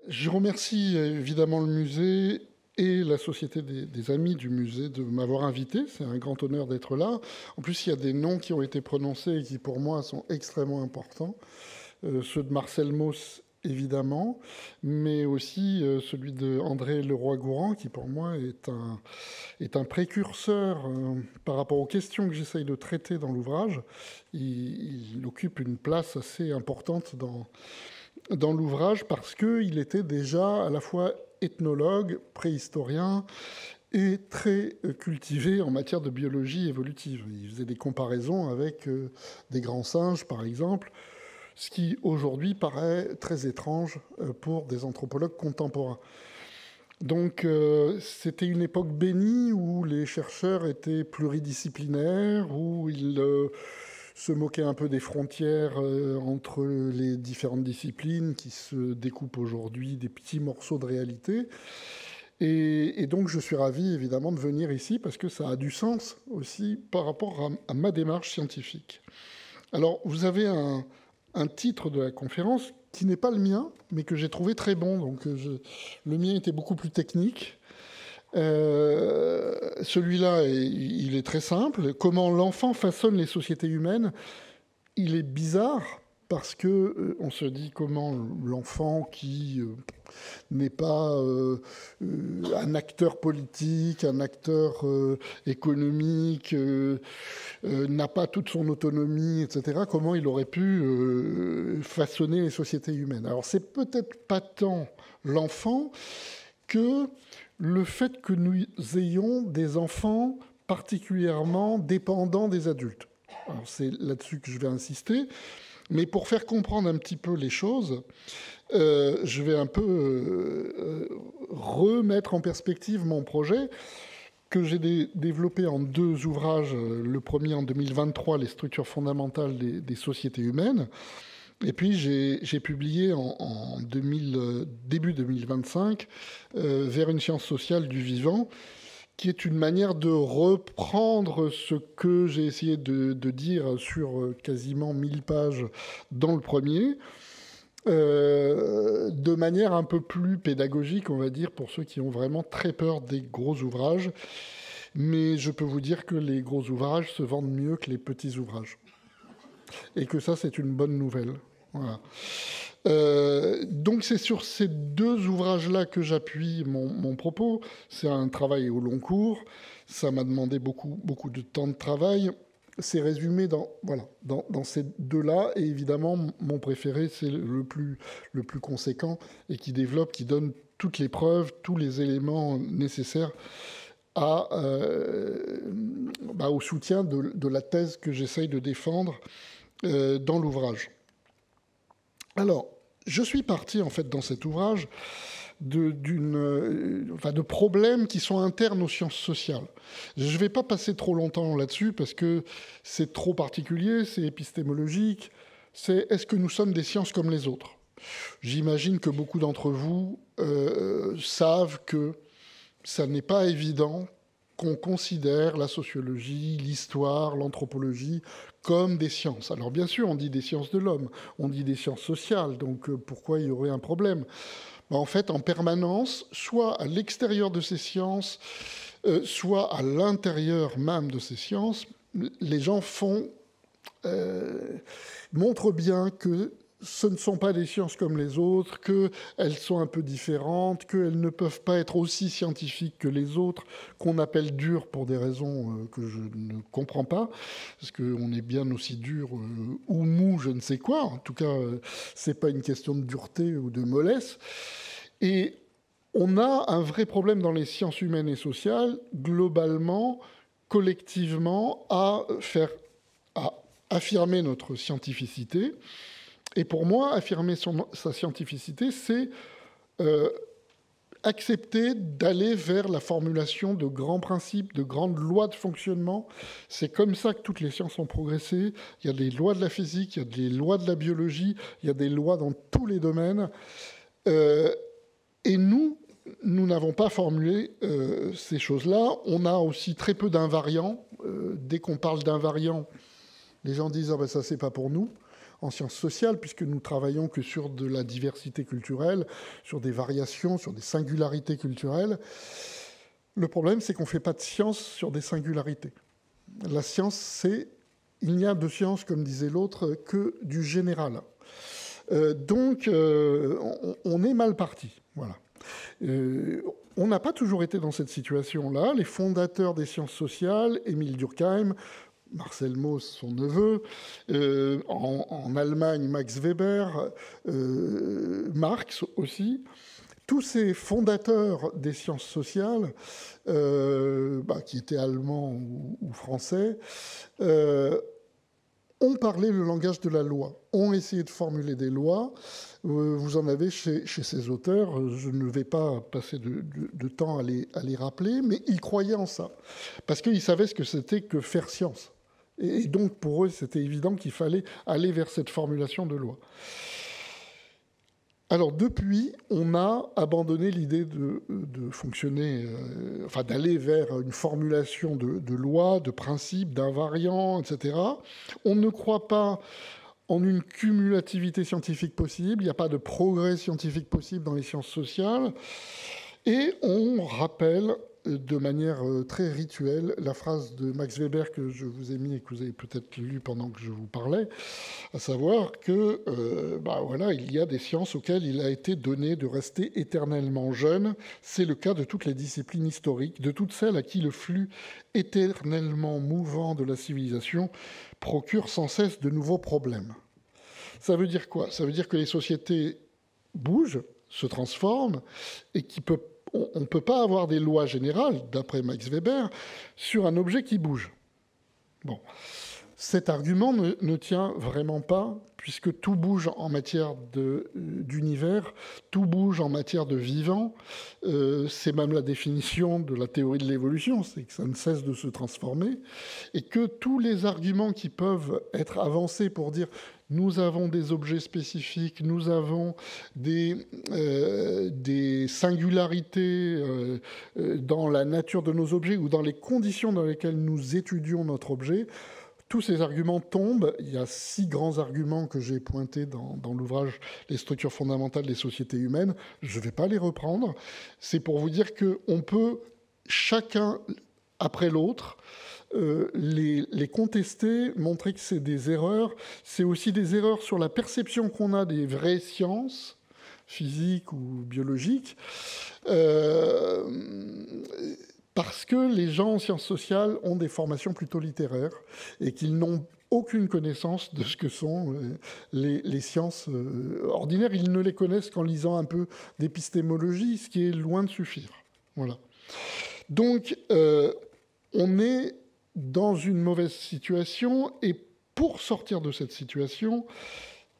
Je remercie évidemment le musée et la Société des Amis du musée de m'avoir invité. C'est un grand honneur d'être là. En plus, il y a des noms qui ont été prononcés et qui, pour moi, sont extrêmement importants. Ceux de Marcel Mauss, évidemment, mais aussi celui de André Leroi-Gourhan, qui, pour moi, est un précurseur par rapport aux questions que j'essaye de traiter dans l'ouvrage. Il occupe une place assez importante dans l'ouvrage parce qu'il était déjà à la fois ethnologue, préhistorien et très cultivé en matière de biologie évolutive. Il faisait des comparaisons avec des grands singes, par exemple, ce qui aujourd'hui paraît très étrange pour des anthropologues contemporains. Donc c'était une époque bénie où les chercheurs étaient pluridisciplinaires, où ils se moquaient un peu des frontières entre les différentes disciplines qui se découpent aujourd'hui des petits morceaux de réalité. Et donc je suis ravi évidemment de venir ici parce que ça a du sens aussi par rapport à ma démarche scientifique. Alors vous avez un titre de la conférence qui n'est pas le mien, mais que j'ai trouvé très bon. Donc le mien était beaucoup plus technique. Celui-là, il est très simple. Comment l'enfant façonne les sociétés humaines. Il est bizarre parce que on se dit comment l'enfant qui n'est pas un acteur politique, un acteur économique, n'a pas toute son autonomie, etc., comment il aurait pu façonner les sociétés humaines. Alors c'est peut-être pas tant l'enfant que le fait que nous ayons des enfants particulièrement dépendants des adultes. Alors c'est là-dessus que je vais insister. Mais pour faire comprendre un petit peu les choses, je vais un peu remettre en perspective mon projet que j'ai développé en deux ouvrages. Le premier en 2023, Les structures fondamentales des sociétés humaines. Et puis j'ai publié en début 2025 Vers une science sociale du vivant, qui est une manière de reprendre ce que j'ai essayé de dire sur quasiment 1000 pages dans le premier, de manière un peu plus pédagogique, on va dire, pour ceux qui ont vraiment très peur des gros ouvrages. Mais je peux vous dire que les gros ouvrages se vendent mieux que les petits ouvrages. Et que ça, c'est une bonne nouvelle. Voilà. Donc c'est sur ces deux ouvrages-là que j'appuie mon propos. C'est un travail au long cours. Ça m'a demandé beaucoup de temps de travail. C'est résumé dans ces deux-là. Et évidemment, mon préféré, c'est le plus conséquent et qui développe, qui donne toutes les preuves, tous les éléments nécessaires au soutien de la thèse que j'essaye de défendre dans l'ouvrage. Alors, je suis parti en fait dans cet ouvrage de problèmes qui sont internes aux sciences sociales. Je ne vais pas passer trop longtemps là-dessus parce que c'est trop particulier, c'est épistémologique. C'est est-ce que nous sommes des sciences comme les autres? J'imagine que beaucoup d'entre vous savent que ça n'est pas évident qu'on considère la sociologie, l'histoire, l'anthropologie comme des sciences. Alors bien sûr, on dit des sciences de l'homme, on dit des sciences sociales, donc pourquoi il y aurait un problème? En fait, en permanence, soit à l'extérieur de ces sciences, soit à l'intérieur même de ces sciences, les gens montrent bien que ce ne sont pas des sciences comme les autres, qu'elles sont un peu différentes, qu'elles ne peuvent pas être aussi scientifiques que les autres, qu'on appelle dures pour des raisons que je ne comprends pas, parce qu'on est bien aussi dur ou mou, je ne sais quoi. En tout cas, c'est pas une question de dureté ou de mollesse. Et on a un vrai problème dans les sciences humaines et sociales, globalement, collectivement, à affirmer notre scientificité. Et pour moi, affirmer sa scientificité, c'est accepter d'aller vers la formulation de grands principes, de grandes lois de fonctionnement. C'est comme ça que toutes les sciences ont progressé. Il y a des lois de la physique, il y a des lois de la biologie, il y a des lois dans tous les domaines. Et nous n'avons pas formulé ces choses-là. On a aussi très peu d'invariants. Dès qu'on parle d'invariants, les gens disent « Ah ben ça, c'est pas pour nous ». en sciences sociales, puisque nous travaillons que sur de la diversité culturelle, sur des variations, sur des singularités culturelles. Le problème, c'est qu'on ne fait pas de science sur des singularités. La science, c'est... Il n'y a de science, comme disait l'autre, que du général. Donc, on est mal parti. Voilà. On n'a pas toujours été dans cette situation-là. Les fondateurs des sciences sociales, Émile Durkheim, Marcel Mauss, son neveu, en Allemagne, Max Weber, Marx aussi, tous ces fondateurs des sciences sociales, qui étaient allemands ou français, ont parlé le langage de la loi, ont essayé de formuler des lois. Vous en avez chez ces auteurs, je ne vais pas passer de temps à les rappeler, mais ils croyaient en ça, parce qu'ils savaient ce que c'était que faire science. Et donc, pour eux, c'était évident qu'il fallait aller vers cette formulation de loi. Alors, depuis, on a abandonné l'idée de fonctionner, d'aller vers une formulation de loi, de principes, d'invariants, etc. On ne croit pas en une cumulativité scientifique possible, il n'y a pas de progrès scientifique possible dans les sciences sociales, et on rappelle de manière très rituelle la phrase de Max Weber que je vous ai mis et que vous avez peut-être lu pendant que je vous parlais, à savoir que il y a des sciences auxquelles il a été donné de rester éternellement jeune. C'est le cas de toutes les disciplines historiques, de toutes celles à qui le flux éternellement mouvant de la civilisation procure sans cesse de nouveaux problèmes. Ça veut dire quoi? Ça veut dire que les sociétés bougent, se transforment, et on ne peut pas avoir des lois générales, d'après Max Weber, sur un objet qui bouge. Bon. Cet argument ne tient vraiment pas, puisque tout bouge en matière d'univers, tout bouge en matière de vivant. C'est même la définition de la théorie de l'évolution, c'est que ça ne cesse de se transformer, et que tous les arguments qui peuvent être avancés pour dire nous avons des objets spécifiques, nous avons des singularités dans la nature de nos objets ou dans les conditions dans lesquelles nous étudions notre objet, tous ces arguments tombent. Il y a 6 grands arguments que j'ai pointés dans l'ouvrage « Les structures fondamentales des sociétés humaines ». Je ne vais pas les reprendre. C'est pour vous dire qu'on peut, chacun après l'autre, les contester, montrer que c'est des erreurs. C'est aussi des erreurs sur la perception qu'on a des vraies sciences, physiques ou biologiques, parce que les gens en sciences sociales ont des formations plutôt littéraires et qu'ils n'ont aucune connaissance de ce que sont les sciences ordinaires. Ils ne les connaissent qu'en lisant un peu d'épistémologie, ce qui est loin de suffire. Voilà. Donc, on est dans une mauvaise situation, et pour sortir de cette situation,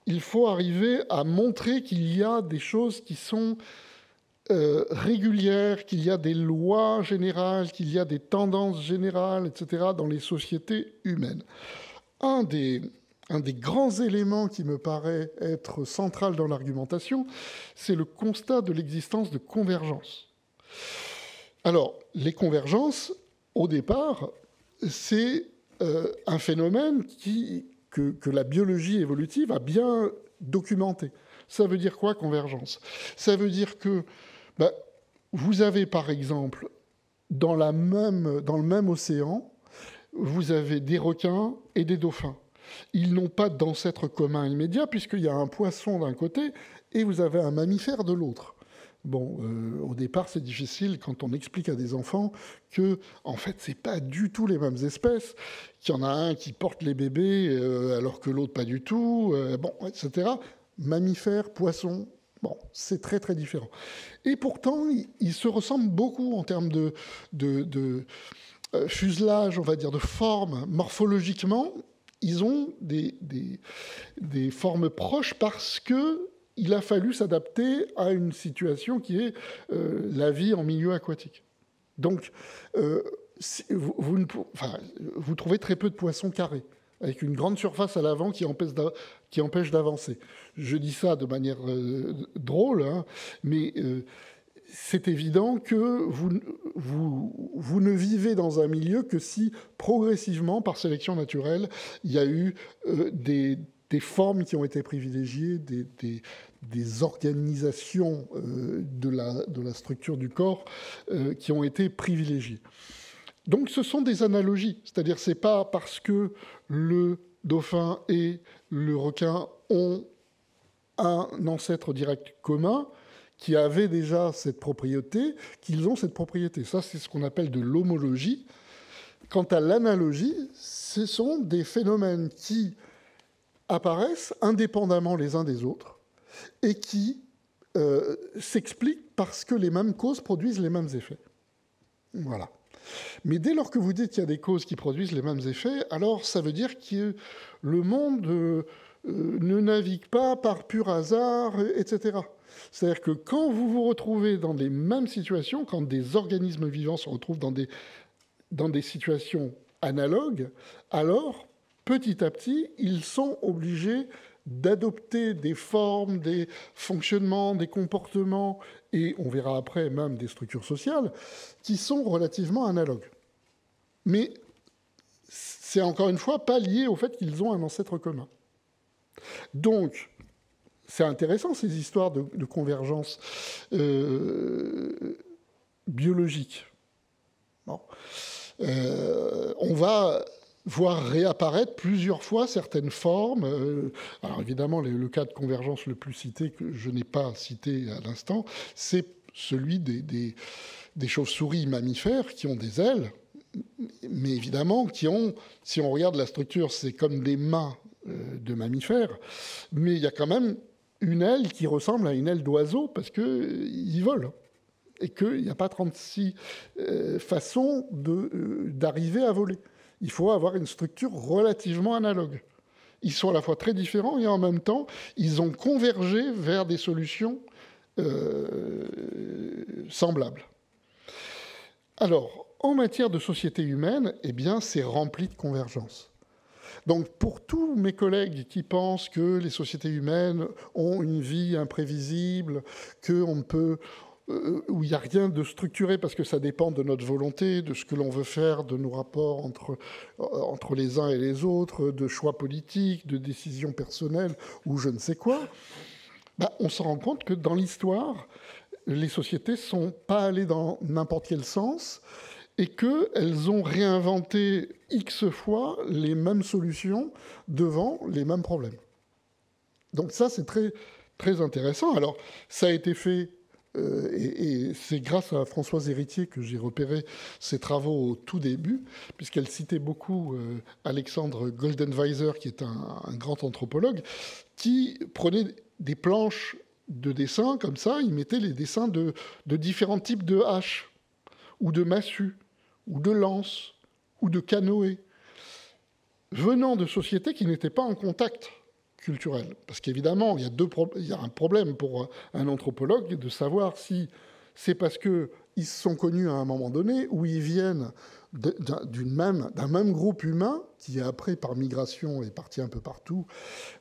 il faut arriver à montrer qu'il y a des choses qui sont régulières, qu'il y a des lois générales, qu'il y a des tendances générales, etc., dans les sociétés humaines. Un des grands éléments qui me paraît être central dans l'argumentation, c'est le constat de l'existence de convergences. Alors, les convergences, au départ, c'est un phénomène que la biologie évolutive a bien documenté. Ça veut dire quoi, convergence? Ça veut dire que vous avez, par exemple, dans le même océan, vous avez des requins et des dauphins. Ils n'ont pas d'ancêtre commun immédiat, puisqu'il y a un poisson d'un côté et vous avez un mammifère de l'autre. Bon, au départ, c'est difficile quand on explique à des enfants que, en fait, c'est pas du tout les mêmes espèces, qu'il y en a un qui porte les bébés alors que l'autre pas du tout, etc. Mammifères, poissons, bon, c'est très très différent. Et pourtant, ils se ressemblent beaucoup en termes de fuselage, on va dire, de forme. Morphologiquement, ils ont des formes proches parce que il a fallu s'adapter à une situation qui est la vie en milieu aquatique. Donc, vous trouvez très peu de poissons carrés, avec une grande surface à l'avant qui empêche d'avancer. Je dis ça de manière drôle, hein, mais c'est évident que vous ne vivez dans un milieu que si, progressivement, par sélection naturelle, il y a eu des des formes qui ont été privilégiées, des organisations de la structure du corps qui ont été privilégiées. Donc ce sont des analogies, c'est-à-dire c'est pas parce que le dauphin et le requin ont un ancêtre direct commun qui avait déjà cette propriété, qu'ils ont cette propriété. Ça, c'est ce qu'on appelle de l'homologie. Quant à l'analogie, ce sont des phénomènes qui apparaissent indépendamment les uns des autres et qui s'expliquent parce que les mêmes causes produisent les mêmes effets. Voilà. Mais dès lors que vous dites qu'il y a des causes qui produisent les mêmes effets, alors ça veut dire que le monde ne navigue pas par pur hasard, etc. C'est-à-dire que quand vous vous retrouvez dans les mêmes situations, quand des organismes vivants se retrouvent dans des situations analogues, alors, petit à petit, ils sont obligés d'adopter des formes, des fonctionnements, des comportements, et on verra après même des structures sociales, qui sont relativement analogues. Mais c'est encore une fois pas lié au fait qu'ils ont un ancêtre commun. Donc, c'est intéressant ces histoires de convergence biologique. Bon. On va voir réapparaître plusieurs fois certaines formes. Alors évidemment, le cas de convergence le plus cité, que je n'ai pas cité à l'instant, c'est celui des chauves-souris mammifères qui ont des ailes, mais évidemment qui ont, si on regarde la structure, c'est comme des mains de mammifères, mais il y a quand même une aile qui ressemble à une aile d'oiseau parce qu'ils volent. Et qu'il n'y a pas 36 façons d'arriver à voler. Il faut avoir une structure relativement analogue. Ils sont à la fois très différents et en même temps, ils ont convergé vers des solutions semblables. Alors, en matière de société humaine, eh bien, c'est rempli de convergence. Donc, pour tous mes collègues qui pensent que les sociétés humaines ont une vie imprévisible, qu'on peut... où il n'y a rien de structuré parce que ça dépend de notre volonté, de ce que l'on veut faire, de nos rapports entre les uns et les autres, de choix politiques, de décisions personnelles ou je ne sais quoi, on se rend compte que dans l'histoire, les sociétés ne sont pas allées dans n'importe quel sens et qu'elles ont réinventé X fois les mêmes solutions devant les mêmes problèmes. Donc ça, c'est très, très intéressant. Alors, ça a été fait... et c'est grâce à Françoise Héritier que j'ai repéré ses travaux au tout début, puisqu'elle citait beaucoup Alexandre Goldenweiser, qui est un grand anthropologue, qui prenait des planches de dessin comme ça, il mettait les dessins de différents types de haches, ou de massues, ou de lances, ou de canoës, venant de sociétés qui n'étaient pas en contact culturel. Parce qu'évidemment, il y a un problème pour un anthropologue de savoir si c'est parce qu'ils se sont connus à un moment donné ou ils viennent d'un même groupe humain qui, après, par migration, est parti un peu partout.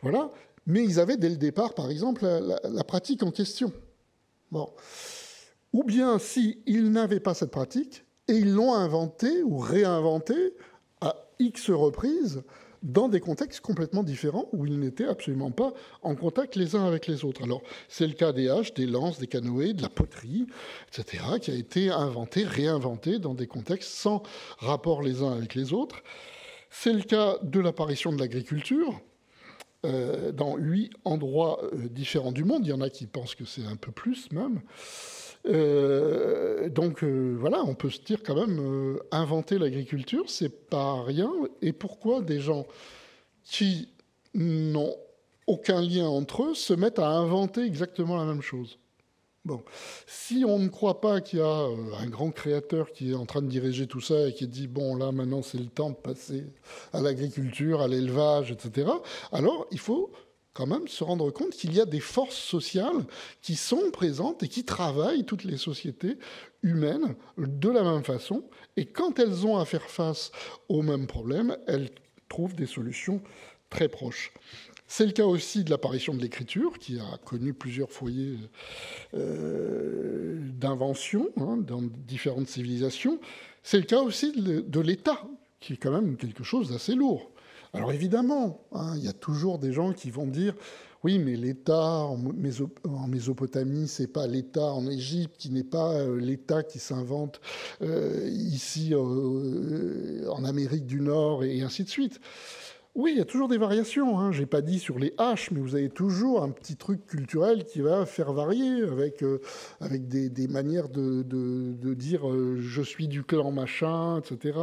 Voilà. Mais ils avaient dès le départ, par exemple, la pratique en question. Bon. Ou bien s'ils n'avaient pas cette pratique et ils l'ont inventée ou réinventée à X reprises dans des contextes complètement différents où ils n'étaient absolument pas en contact les uns avec les autres. Alors, c'est le cas des haches, des lances, des canoës, de la poterie, etc., qui a été inventé, réinventé dans des contextes sans rapport les uns avec les autres. C'est le cas de l'apparition de l'agriculture dans 8 endroits différents du monde. Il y en a qui pensent que c'est un peu plus même. Donc voilà, on peut se dire quand même, inventer l'agriculture, c'est pas rien. Et pourquoi des gens qui n'ont aucun lien entre eux se mettent à inventer exactement la même chose? Bon, si on ne croit pas qu'il y a un grand créateur qui est en train de diriger tout ça et qui dit bon là maintenant c'est le temps de passer à l'agriculture, à l'élevage, etc. Alors il faut quand même se rendre compte qu'il y a des forces sociales qui sont présentes et qui travaillent toutes les sociétés humaines de la même façon. Et quand elles ont à faire face aux mêmes problèmes, elles trouvent des solutions très proches. C'est le cas aussi de l'apparition de l'écriture, qui a connu plusieurs foyers d'invention dans différentes civilisations. C'est le cas aussi de l'État, qui est quand même quelque chose d'assez lourd. Alors évidemment, hein, il y a toujours des gens qui vont dire oui, mais l'État en Mésopotamie, c'est pas l'État en Égypte, qui n'est pas l'État qui s'invente ici en Amérique du Nord et ainsi de suite. Oui, il y a toujours des variations. Hein. Je n'ai pas dit sur les haches, mais vous avez toujours un petit truc culturel qui va faire varier avec des manières de dire je suis du clan machin, etc.,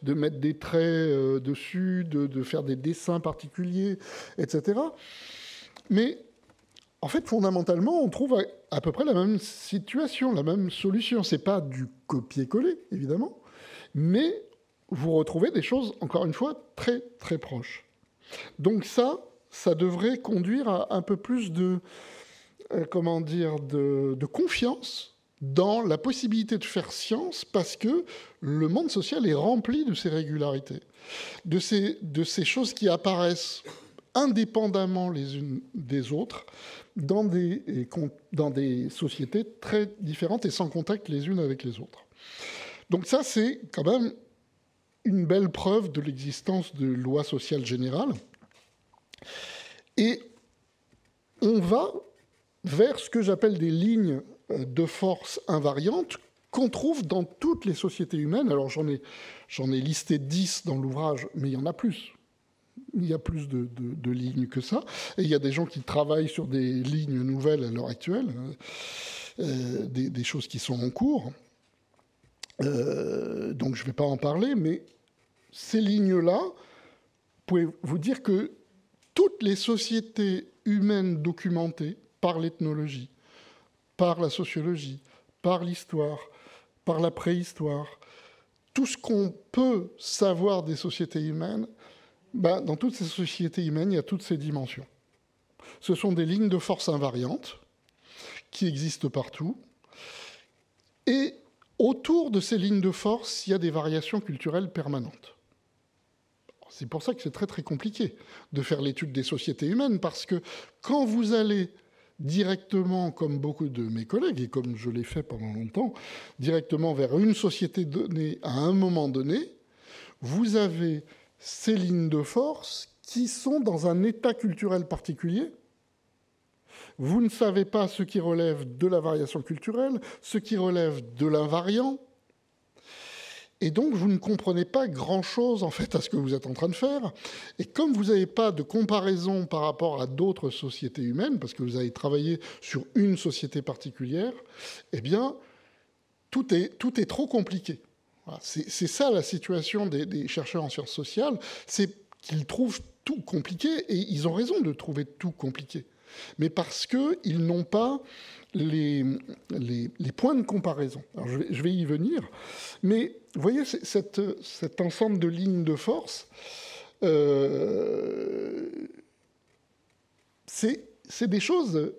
de mettre des traits dessus, de faire des dessins particuliers, etc. Mais en fait, fondamentalement, on trouve à peu près la même situation, la même solution. Ce n'est pas du copier-coller, évidemment, mais vous retrouvez des choses, encore une fois, très, très proches. Donc ça devrait conduire à un peu plus de confiance dans la possibilité de faire science, parce que le monde social est rempli de ces régularités, de ces choses qui apparaissent indépendamment les unes des autres dans des sociétés très différentes et sans contact les unes avec les autres. Donc ça, c'est quand même une belle preuve de l'existence de lois sociales générales. Et on va vers ce que j'appelle des lignes de force invariantes qu'on trouve dans toutes les sociétés humaines. Alors j'en ai listé 10 dans l'ouvrage, mais il y en a plus. Il y a plus de lignes que ça. Et il y a des gens qui travaillent sur des lignes nouvelles à l'heure actuelle, des choses qui sont en cours. Donc je ne vais pas en parler, mais ces lignes-là, vous pouvez vous dire que toutes les sociétés humaines documentées par l'ethnologie, par la sociologie, par l'histoire, par la préhistoire, tout ce qu'on peut savoir des sociétés humaines, dans toutes ces sociétés humaines, il y a toutes ces dimensions. Ce sont des lignes de force invariantes qui existent partout. Et autour de ces lignes de force, il y a des variations culturelles permanentes. C'est pour ça que c'est très très compliqué de faire l'étude des sociétés humaines, parce que quand vous allez directement, comme beaucoup de mes collègues, et comme je l'ai fait pendant longtemps, directement vers une société donnée à un moment donné, vous avez ces lignes de force qui sont dans un état culturel particulier. Vous ne savez pas ce qui relève de la variation culturelle, ce qui relève de l'invariant, et donc vous ne comprenez pas grand-chose en fait à ce que vous êtes en train de faire. Et comme vous n'avez pas de comparaison par rapport à d'autres sociétés humaines, parce que vous avez travaillé sur une société particulière, eh bien tout est trop compliqué. Voilà. C'est ça la situation des chercheurs en sciences sociales, c'est qu'ils trouvent tout compliqué, et ils ont raison de trouver tout compliqué. Mais parce qu'ils n'ont pas les points de comparaison. Alors je vais y venir, mais vous voyez, cet ensemble de lignes de force, c'est des choses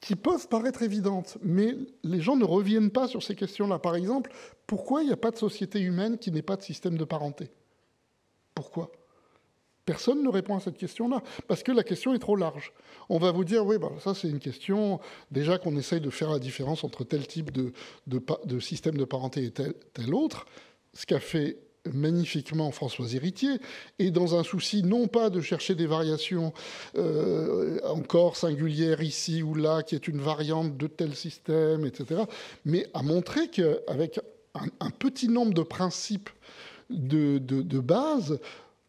qui peuvent paraître évidentes, mais les gens ne reviennent pas sur ces questions-là. Par exemple, pourquoi il n'y a pas de société humaine qui n'ait pas de système de parenté? Pourquoi? Personne ne répond à cette question-là, parce que la question est trop large. On va vous dire, oui, ça c'est une question, déjà qu'on essaye de faire la différence entre tel type de système de parenté et tel autre, ce qu'a fait magnifiquement Françoise Héritier, et dans un souci non pas de chercher des variations encore singulières ici ou là, qui est une variante de tel système, etc., mais à montrer qu'avec un petit nombre de principes de base,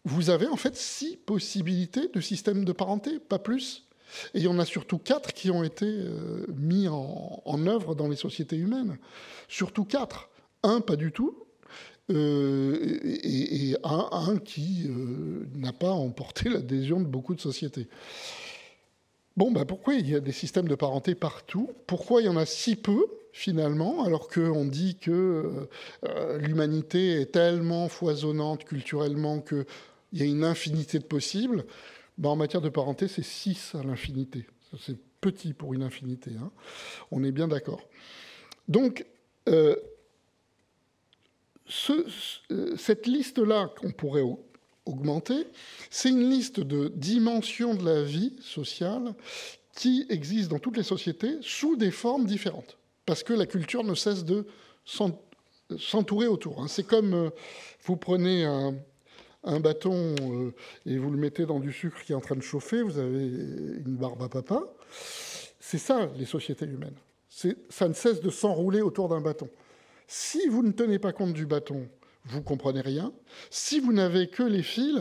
vous avez en fait 6 possibilités de systèmes de parenté, pas plus. Et il y en a surtout 4 qui ont été mis en œuvre dans les sociétés humaines. Surtout 4. Un, pas du tout. Et un qui n'a pas emporté l'adhésion de beaucoup de sociétés. Bon, pourquoi il y a des systèmes de parenté partout? Pourquoi il y en a si peu, finalement, alors qu'on dit que l'humanité est tellement foisonnante culturellement qu'il y a une infinité de possibles? En matière de parenté, c'est 6 à l'infinité. C'est petit pour une infinité. Hein. On est bien d'accord. Donc, cette liste-là qu'on pourrait augmenter, c'est une liste de dimensions de la vie sociale qui existe dans toutes les sociétés sous des formes différentes. Parce que la culture ne cesse de s'entourer autour. Hein. C'est comme vous prenez un bâton et vous le mettez dans du sucre qui est en train de chauffer, vous avez une barbe à papa. C'est ça, les sociétés humaines. Ça ne cesse de s'enrouler autour d'un bâton. Si vous ne tenez pas compte du bâton, vous comprenez rien. Si vous n'avez que les fils,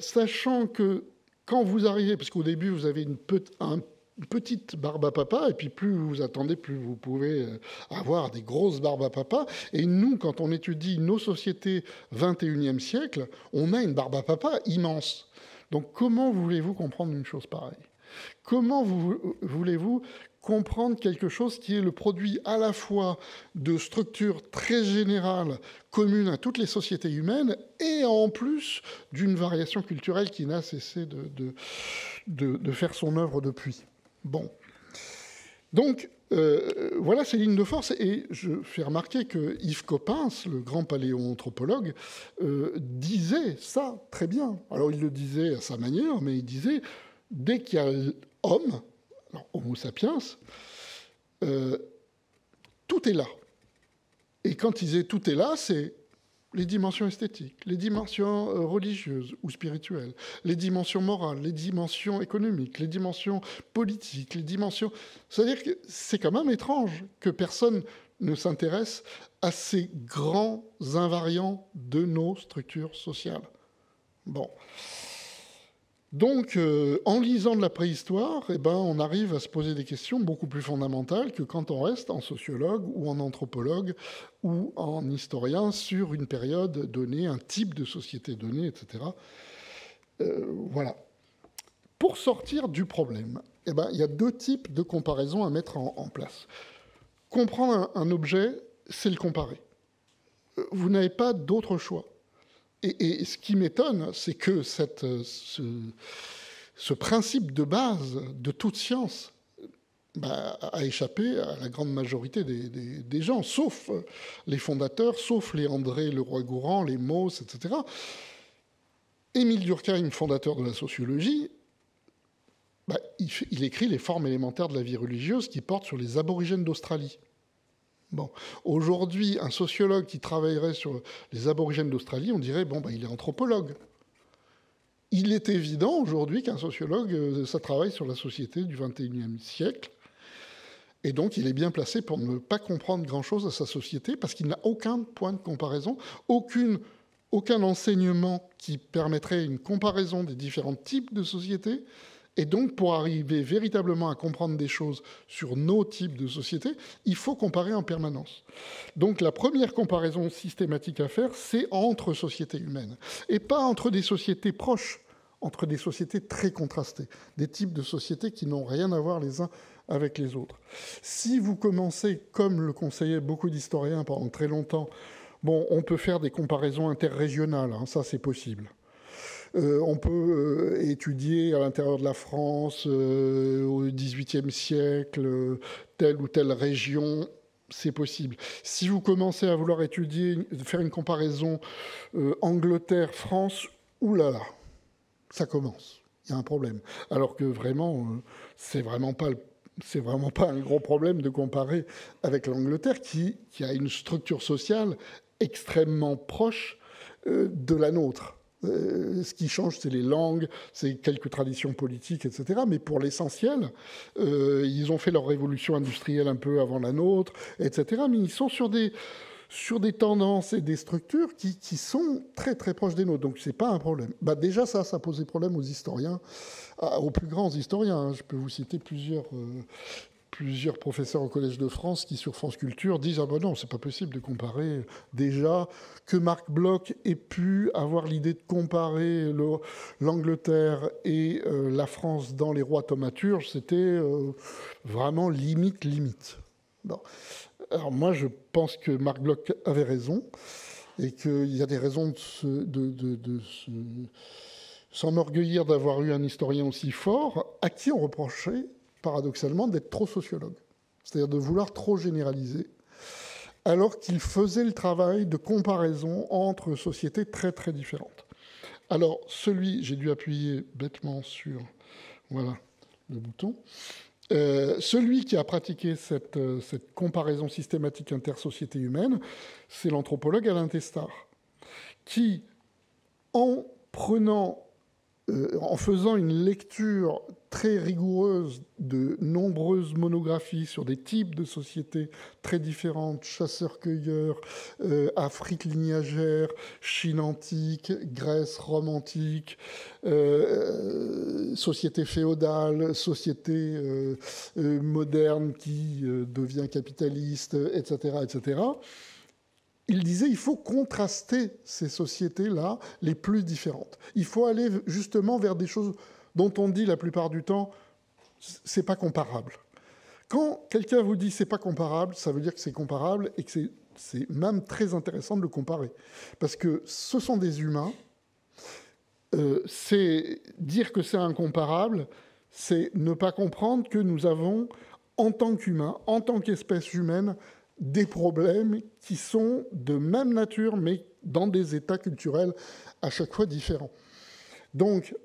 sachant que quand vous arrivez, parce qu'au début, vous avez une petite barbe à papa, et puis plus vous attendez, plus vous pouvez avoir des grosses barbes à papa. Et nous, quand on étudie nos sociétés 21e siècle, on a une barbe à papa immense. Donc comment voulez-vous comprendre une chose pareille? Comment voulez-vous comprendre quelque chose qui est le produit à la fois de structures très générales, communes à toutes les sociétés humaines, et en plus d'une variation culturelle qui n'a cessé de faire son œuvre depuis? Bon. Donc, voilà ces lignes de force. Et je fais remarquer que Yves Coppens, le grand paléoanthropologue, disait ça très bien. Alors, il le disait à sa manière, mais il disait, dès qu'il y a l'homme, Homo sapiens, tout est là. Et quand il disait tout est là, c'est les dimensions esthétiques, les dimensions religieuses ou spirituelles, les dimensions morales, les dimensions économiques, les dimensions politiques, les dimensions... C'est-à-dire que c'est quand même étrange que personne ne s'intéresse à ces grands invariants de nos structures sociales. Bon. Donc, en lisant de la préhistoire, on arrive à se poser des questions beaucoup plus fondamentales que quand on reste en sociologue ou en anthropologue ou en historien sur une période donnée, un type de société donnée, etc. Voilà. Pour sortir du problème, il y a deux types de comparaisons à mettre en place. Comprendre un objet, c'est le comparer. Vous n'avez pas d'autre choix. Et ce qui m'étonne, c'est que ce principe de base de toute science a échappé à la grande majorité des gens, sauf les fondateurs, sauf les André Leroi-Gourhan, les Mauss, etc. Émile Durkheim, fondateur de la sociologie, il écrit les formes élémentaires de la vie religieuse qui portent sur les aborigènes d'Australie. Bon, aujourd'hui, un sociologue qui travaillerait sur les aborigènes d'Australie, on dirait, il est anthropologue. Il est évident aujourd'hui qu'un sociologue, ça travaille sur la société du XXIe siècle, et donc il est bien placé pour ne pas comprendre grand-chose à sa société, parce qu'il n'a aucun point de comparaison, aucun enseignement qui permettrait une comparaison des différents types de sociétés. Et donc, pour arriver véritablement à comprendre des choses sur nos types de sociétés, il faut comparer en permanence. Donc, la première comparaison systématique à faire, c'est entre sociétés humaines. Et pas entre des sociétés proches, entre des sociétés très contrastées, des types de sociétés qui n'ont rien à voir les uns avec les autres. Si vous commencez, comme le conseillaient beaucoup d'historiens pendant très longtemps, on peut faire des comparaisons interrégionales, ça c'est possible. On peut étudier à l'intérieur de la France, au XVIIIe siècle, telle ou telle région, c'est possible. Si vous commencez à vouloir faire une comparaison Angleterre-France, oulala, ça commence. Il y a un problème. Alors que vraiment, c'est vraiment pas un gros problème de comparer avec l'Angleterre qui a une structure sociale extrêmement proche de la nôtre. Ce qui change, c'est les langues, c'est quelques traditions politiques, etc. Mais pour l'essentiel, ils ont fait leur révolution industrielle un peu avant la nôtre, etc. Mais ils sont sur des tendances et des structures qui sont très, très proches des nôtres. Donc, ce n'est pas un problème. Déjà, ça posait problème aux historiens, aux plus grands historiens. Je peux vous citer plusieurs professeurs au Collège de France qui, sur France Culture, disent « Ah ben non, c'est pas possible de comparer. » Déjà, que Marc Bloch ait pu avoir l'idée de comparer l'Angleterre et la France dans Les Rois thaumaturges, c'était vraiment limite. Bon. Alors moi, je pense que Marc Bloch avait raison et qu'il y a des raisons de s'enorgueillir d'avoir eu un historien aussi fort à qui on reprochait paradoxalement, d'être trop sociologue, c'est-à-dire de vouloir trop généraliser, alors qu'il faisait le travail de comparaison entre sociétés très, très différentes. Alors, j'ai dû appuyer bêtement sur le bouton, celui qui a pratiqué cette comparaison systématique intersociété humaine, c'est l'anthropologue Alain Testard, qui en prenant, en faisant une lecture très rigoureuse de nombreuses monographies sur des types de sociétés très différentes, chasseurs-cueilleurs, Afrique lignagère, Chine antique, Grèce Rome antique, société féodale, société moderne qui devient capitaliste, etc., etc. Il disait il faut contraster ces sociétés-là les plus différentes. Il faut aller justement vers des choses dont on dit la plupart du temps c'est pas comparable. Quand quelqu'un vous dit c'est pas comparable, ça veut dire que c'est comparable et que c'est même très intéressant de le comparer. Parce que ce sont des humains, c'est dire que c'est incomparable, c'est ne pas comprendre que nous avons, en tant qu'humains, en tant qu'espèce humaine, des problèmes qui sont de même nature, mais dans des états culturels à chaque fois différents. Donc,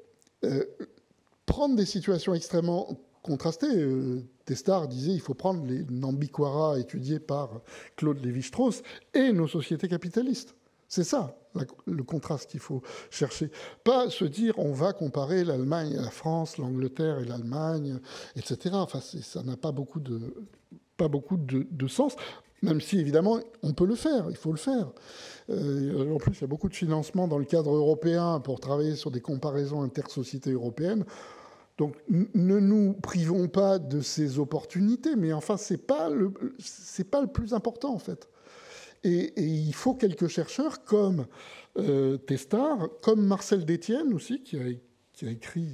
prendre des situations extrêmement contrastées, Testard disait il faut prendre les Nambiquara étudiés par Claude Lévi-Strauss et nos sociétés capitalistes. C'est ça, le contraste qu'il faut chercher. Pas se dire on va comparer l'Allemagne et la France, l'Angleterre et l'Allemagne, etc. Enfin, ça n'a pas beaucoup de sens. Même si, évidemment, on peut le faire, il faut le faire. En plus, il y a beaucoup de financement dans le cadre européen pour travailler sur des comparaisons intersociétés européennes. Donc, ne nous privons pas de ces opportunités, mais enfin, c'est pas le plus important, en fait. Et il faut quelques chercheurs comme Testard, comme Marcel Détienne aussi, qui a écrit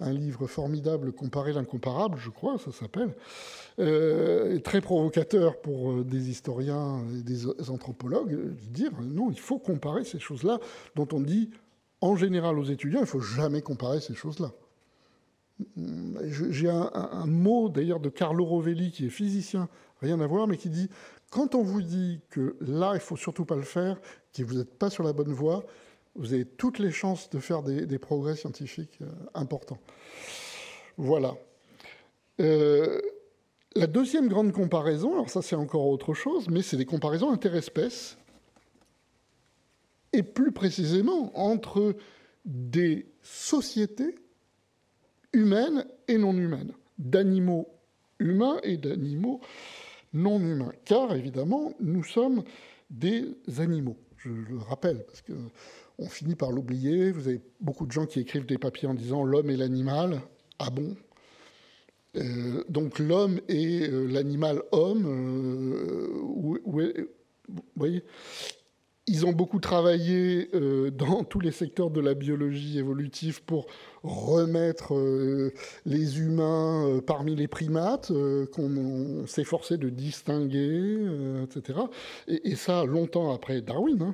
un livre formidable, Comparer l'incomparable, je crois, ça s'appelle, très provocateur pour des historiens et des anthropologues, de dire non, il faut comparer ces choses-là dont on dit en général aux étudiants, il ne faut jamais comparer ces choses-là. J'ai un mot d'ailleurs de Carlo Rovelli, qui est physicien, rien à voir, mais qui dit quand on vous dit que là, il ne faut surtout pas le faire, que vous n'êtes pas sur la bonne voie, vous avez toutes les chances de faire des progrès scientifiques importants. Voilà. La deuxième grande comparaison, alors ça c'est encore autre chose, mais c'est des comparaisons interespèces, et plus précisément entre des sociétés humaines et non humaines, d'animaux humains et d'animaux non humains. Car évidemment, nous sommes des animaux. Je le rappelle, parce qu'on finit par l'oublier. Vous avez beaucoup de gens qui écrivent des papiers en disant l'homme et l'animal. Ah bon ? Donc l'homme et l'animal homme, vous voyez, ils ont beaucoup travaillé dans tous les secteurs de la biologie évolutive pour remettre les humains parmi les primates qu'on s'efforçait de distinguer, etc. Et ça longtemps après Darwin.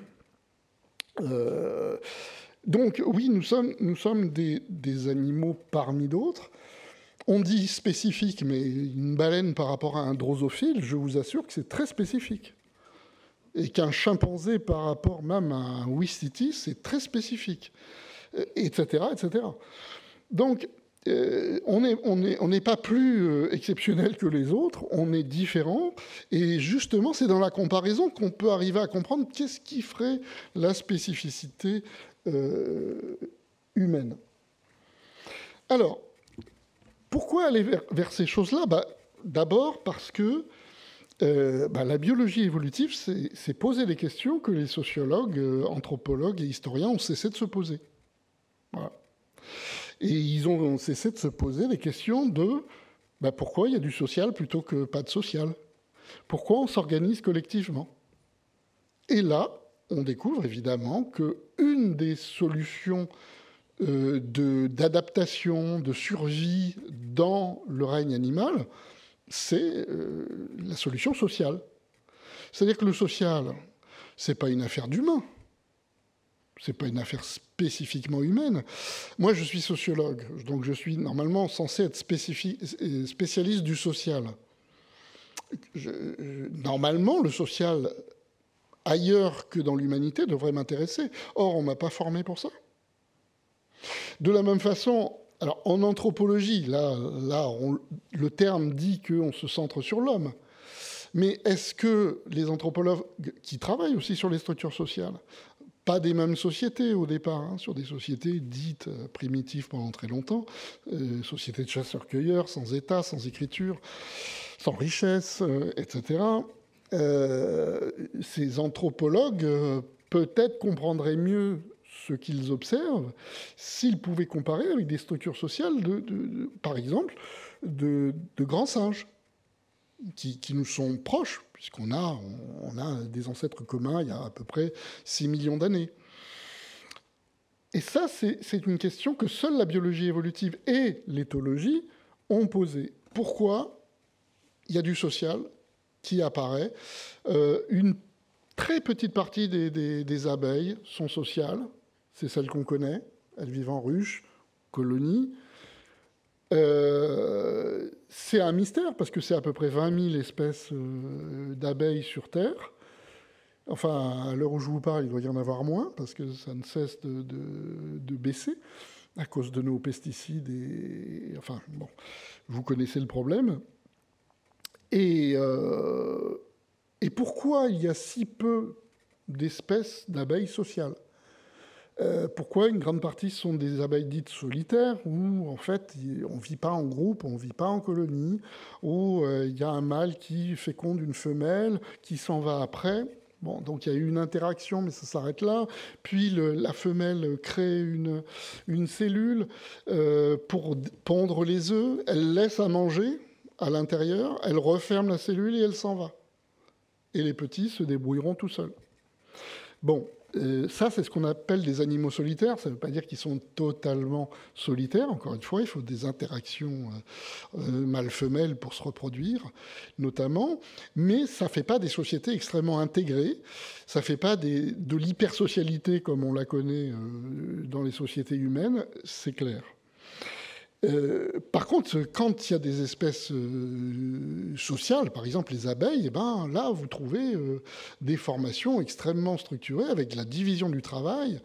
Donc oui, nous sommes des animaux parmi d'autres. On dit spécifique, mais une baleine par rapport à un drosophile, je vous assure que c'est très spécifique. Et qu'un chimpanzé par rapport même à un ouistiti, c'est très spécifique, etc., etc. Donc, on n'est pas plus exceptionnel que les autres, on est différent, et justement, c'est dans la comparaison qu'on peut arriver à comprendre qu'est-ce qui ferait la spécificité humaine. Alors, pourquoi aller vers ces choses-là ? D'abord parce que la biologie évolutive, c'est poser les questions que les sociologues, anthropologues et historiens ont cessé de se poser. Voilà. Et ils ont cessé de se poser les questions de pourquoi il y a du social plutôt que pas de social ? Pourquoi on s'organise collectivement ? Et là, on découvre évidemment qu'une des solutions d'adaptation, de survie dans le règne animal, c'est la solution sociale. C'est-à-dire que le social, c'est pas une affaire d'humain. C'est pas une affaire spécifiquement humaine. Moi, je suis sociologue, donc je suis normalement censé être spécialiste du social. Normalement, le social, ailleurs que dans l'humanité, devrait m'intéresser. Or, on m'a pas formé pour ça. De la même façon, alors en anthropologie, là le terme dit qu'on se centre sur l'homme. Mais est-ce que les anthropologues qui travaillent aussi sur les structures sociales pas des mêmes sociétés au départ, hein, sur des sociétés dites primitives pendant très longtemps, sociétés de chasseurs-cueilleurs, sans État, sans écriture, sans richesse, etc. Ces anthropologues peut-être comprendraient mieux ce qu'ils observent s'ils pouvaient comparer avec des structures sociales, par exemple, de grands singes qui nous sont proches, puisqu'on a des ancêtres communs il y a à peu près 6 millions d'années. Et ça, c'est une question que seule la biologie évolutive et l'éthologie ont posée. Pourquoi il y a du social qui apparaît? Une très petite partie des abeilles sont sociales. C'est celles qu'on connaît. Elles vivent en ruche, colonies. C'est un mystère parce que c'est à peu près 20 000 espèces d'abeilles sur Terre. Enfin, à l'heure où je vous parle, il doit y en avoir moins parce que ça ne cesse de baisser à cause de nos pesticides. Enfin, bon, vous connaissez le problème. Et pourquoi il y a si peu d'espèces d'abeilles sociales? Pourquoi une grande partie sont des abeilles dites solitaires, où en fait on ne vit pas en groupe, on ne vit pas en colonie, où il y a un mâle qui féconde une femelle, qui s'en va après. Bon, donc il y a eu une interaction, mais ça s'arrête là. Puis la femelle crée une cellule pour pondre les œufs, elle laisse à manger à l'intérieur, elle referme la cellule et elle s'en va. Et les petits se débrouilleront tout seuls. Bon, ça, c'est ce qu'on appelle des animaux solitaires. Ça ne veut pas dire qu'ils sont totalement solitaires. Encore une fois, il faut des interactions mâle-femelle pour se reproduire, notamment. Mais ça ne fait pas des sociétés extrêmement intégrées. Ça ne fait pas de l'hypersocialité comme on la connaît dans les sociétés humaines, c'est clair. Par contre, quand il y a des espèces sociales, par exemple les abeilles, ben là, vous trouvez des formations extrêmement structurées avec la division du travail,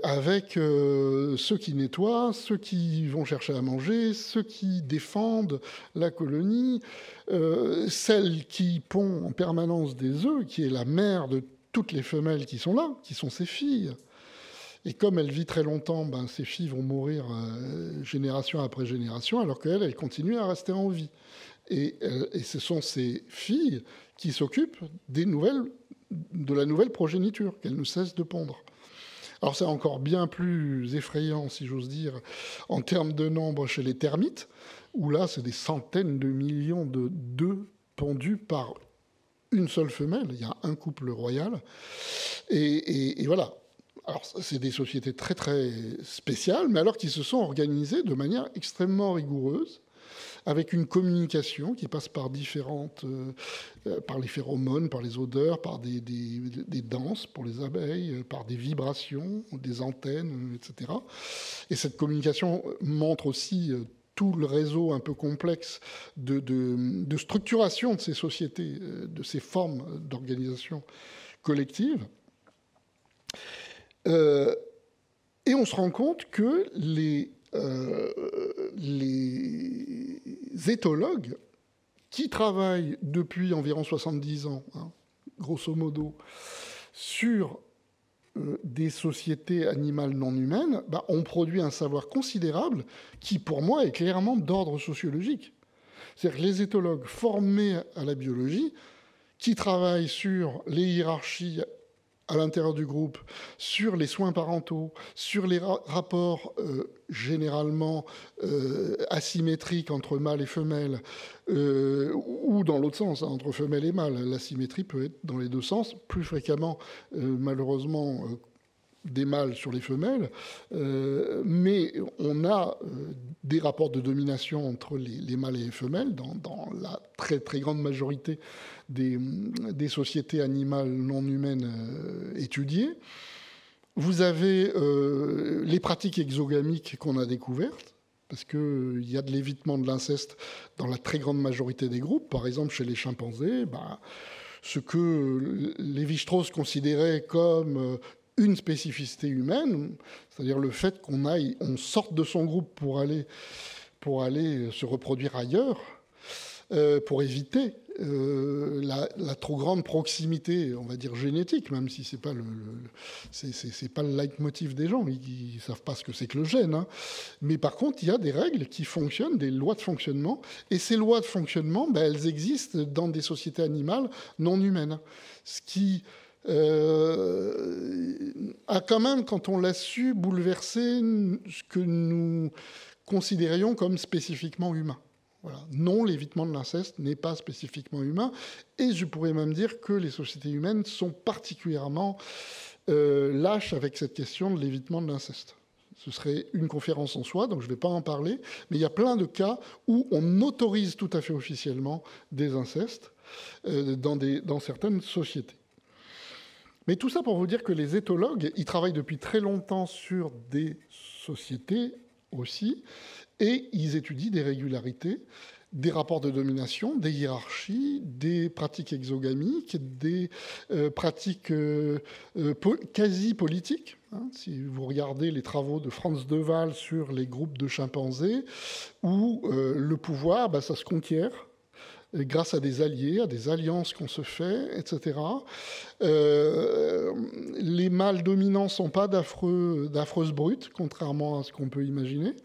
avec ceux qui nettoient, ceux qui vont chercher à manger, ceux qui défendent la colonie, celle qui pond en permanence des œufs, qui est la mère de toutes les femelles qui sont là, qui sont ses filles. Et comme elle vit très longtemps, ben, ses filles vont mourir génération après génération, alors qu'elle, elle continue à rester en vie. Et ce sont ces filles qui s'occupent de la nouvelle progéniture, qu'elle ne cesse de pondre. Alors c'est encore bien plus effrayant, si j'ose dire, en termes de nombre chez les termites, où là, c'est des centaines de millions d'œufs pondus par une seule femelle. Il y a un couple royal. Et voilà. Alors, c'est des sociétés très, très spéciales, mais alors qu'ils se sont organisées de manière extrêmement rigoureuse, avec une communication qui passe par par les phéromones, par les odeurs, par des danses pour les abeilles, par des vibrations, des antennes, etc. Et cette communication montre aussi tout le réseau un peu complexe de structuration de ces sociétés, de ces formes d'organisation collective. Et on se rend compte que les éthologues qui travaillent depuis environ 70 ans, hein, grosso modo, sur des sociétés animales non humaines, bah, ont produit un savoir considérable qui, pour moi, est clairement d'ordre sociologique. C'est-à-dire que les éthologues formés à la biologie, qui travaillent sur les hiérarchies à l'intérieur du groupe, sur les soins parentaux, sur les rapports généralement asymétriques entre mâles et femelles, ou dans l'autre sens, hein, entre femelles et mâles. L'asymétrie peut être dans les deux sens, plus fréquemment, malheureusement, des mâles sur les femelles, mais on a des rapports de domination entre les mâles et les femelles dans la très, très grande majorité des sociétés animales non humaines étudiées. Vous avez les pratiques exogamiques qu'on a découvertes, parce qu'il y a de l'évitement de l'inceste dans la très grande majorité des groupes. Par exemple, chez les chimpanzés, ce que Lévi-Strauss considérait comme une spécificité humaine, c'est-à-dire le fait on sorte de son groupe pour aller se reproduire ailleurs, pour éviter la trop grande proximité, on va dire génétique, même si c'est pas c'est pas le leitmotiv des gens, ils savent pas ce que c'est que le gène. Hein. Mais par contre, il y a des règles qui fonctionnent, des lois de fonctionnement, et ces lois de fonctionnement, ben, elles existent dans des sociétés animales non humaines. Ce qui a quand même, quand on l'a su, bouleversé ce que nous considérions comme spécifiquement humain. Voilà. Non, l'évitement de l'inceste n'est pas spécifiquement humain, et je pourrais même dire que les sociétés humaines sont particulièrement lâches avec cette question de l'évitement de l'inceste. Ce serait une conférence en soi, donc je ne vais pas en parler, mais il y a plein de cas où on autorise tout à fait officiellement des incestes dans certaines sociétés. Mais tout ça pour vous dire que les éthologues, ils travaillent depuis très longtemps sur des sociétés aussi, et ils étudient des régularités, des rapports de domination, des hiérarchies, des pratiques exogamiques, des pratiques quasi politiques. Hein, si vous regardez les travaux de Franz de Waal sur les groupes de chimpanzés, où le pouvoir, bah, ça se conquiert grâce à des alliés, à des alliances qu'on se fait, etc. Les mâles dominants ne sont pas d'affreuses brutes, contrairement à ce qu'on peut imaginer.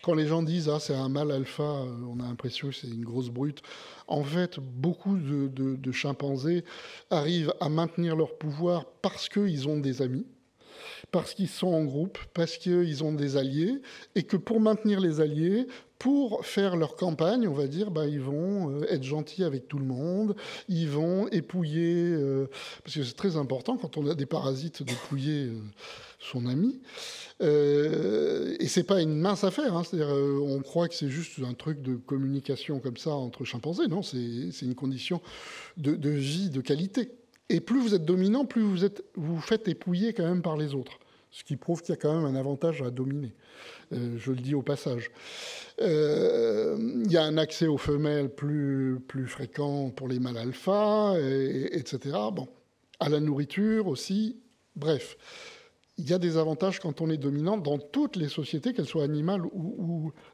Quand les gens disent « Ah, c'est un mâle alpha », on a l'impression que c'est une grosse brute. En fait, beaucoup de chimpanzés arrivent à maintenir leur pouvoir parce qu'ils ont des amis, parce qu'ils sont en groupe, parce qu'ils ont des alliés, et que pour maintenir les alliés, pour faire leur campagne, on va dire, bah, ils vont être gentils avec tout le monde, ils vont épouiller, parce que c'est très important quand on a des parasites d'épouiller son ami. Et c'est pas une mince affaire, hein, c'est-à-dire on croit que c'est juste un truc de communication comme ça entre chimpanzés, non, c'est une condition de vie, de qualité. Et plus vous êtes dominant, plus vous faites épouiller quand même par les autres. Ce qui prouve qu'il y a quand même un avantage à dominer. Je le dis au passage. Il y a un accès aux femelles plus fréquent pour les mâles alpha, etc. Bon, à la nourriture aussi. Bref, il y a des avantages quand on est dominant dans toutes les sociétés, qu'elles soient animales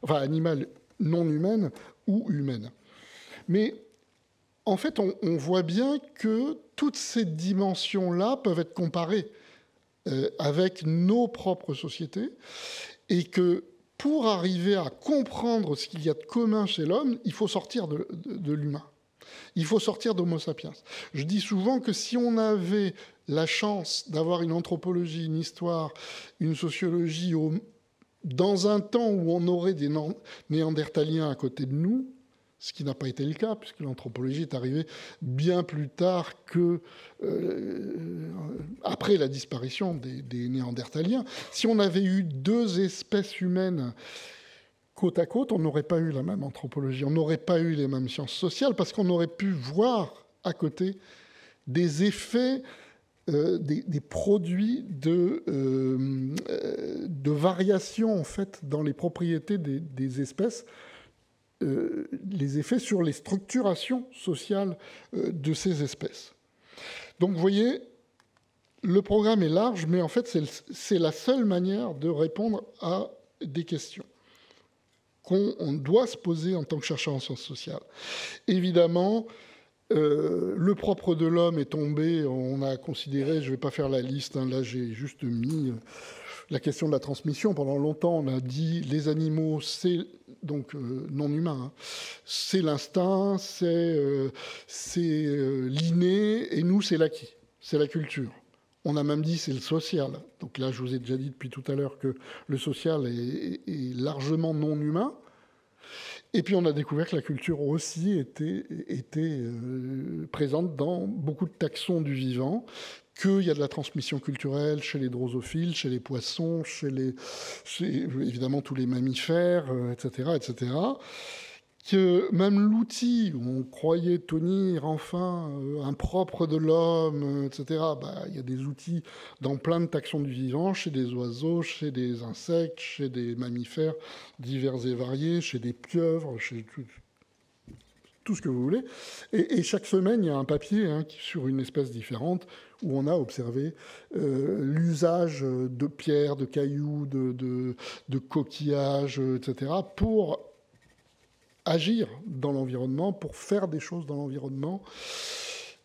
enfin animales non humaines ou humaines. Mais en fait, on voit bien que toutes ces dimensions-là peuvent être comparées avec nos propres sociétés, et que pour arriver à comprendre ce qu'il y a de commun chez l'homme, il faut sortir de l'humain. Il faut sortir d'Homo sapiens. Je dis souvent que si on avait la chance d'avoir une anthropologie, une histoire, une sociologie dans un temps où on aurait des néandertaliens à côté de nous, ce qui n'a pas été le cas, puisque l'anthropologie est arrivée bien plus tard que après la disparition des néandertaliens. Si on avait eu deux espèces humaines côte à côte, on n'aurait pas eu la même anthropologie, on n'aurait pas eu les mêmes sciences sociales, parce qu'on aurait pu voir à côté des effets, des produits de variation en fait dans les propriétés des espèces, les effets sur les structurations sociales de ces espèces. Donc vous voyez, le programme est large, mais en fait c'est la seule manière de répondre à des questions qu'on doit se poser en tant que chercheur en sciences sociales. Évidemment, le propre de l'homme est tombé, on a considéré, je ne vais pas faire la liste, hein, là j'ai juste mis la question de la transmission. Pendant longtemps, on a dit les animaux, c'est donc non humain, hein, c'est l'instinct, c'est l'inné, et nous, c'est l'acquis, c'est la culture. On a même dit c'est le social. Donc là, je vous ai déjà dit depuis tout à l'heure que le social est largement non humain. Et puis on a découvert que la culture aussi était présente dans beaucoup de taxons du vivant, qu'il y a de la transmission culturelle chez les drosophiles, chez les poissons, chez évidemment tous les mammifères, etc., etc., que même l'outil où on croyait tenir enfin un propre de l'homme, etc., bah, il y a des outils dans plein de taxons du vivant, chez des oiseaux, chez des insectes, chez des mammifères divers et variés, chez des pieuvres, chez tout ce que vous voulez. Et chaque semaine, il y a un papier sur une espèce différente où on a observé l'usage de pierres, de cailloux, de coquillages, etc., pour agir dans l'environnement, pour faire des choses dans l'environnement.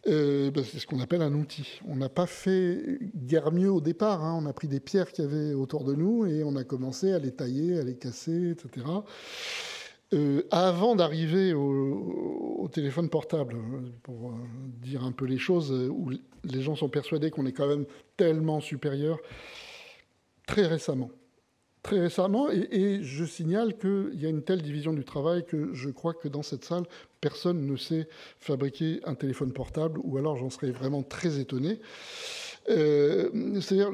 C'est ce qu'on appelle un outil. On n'a pas fait guère mieux au départ. On a pris des pierres qu'il y avait autour de nous et on a commencé à les tailler, à les casser, etc. Avant d'arriver au téléphone portable, pour dire un peu les choses, où les gens sont persuadés qu'on est quand même tellement supérieur, très récemment. Très récemment, et je signale qu'il y a une telle division du travail que je crois que dans cette salle, personne ne sait fabriquer un téléphone portable, ou alors j'en serais vraiment très étonné. C'est-à-dire,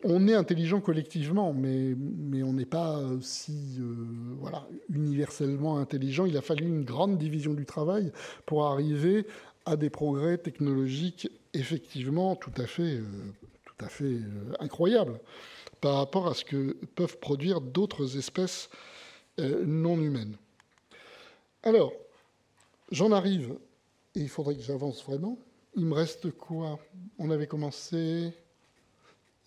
on est intelligent collectivement, mais on n'est pas universellement intelligent. Il a fallu une grande division du travail pour arriver à des progrès technologiques effectivement tout à fait incroyables par rapport à ce que peuvent produire d'autres espèces non humaines. Alors, j'en arrive, et il faudrait que j'avance vraiment. Il me reste quoi? On avait commencé...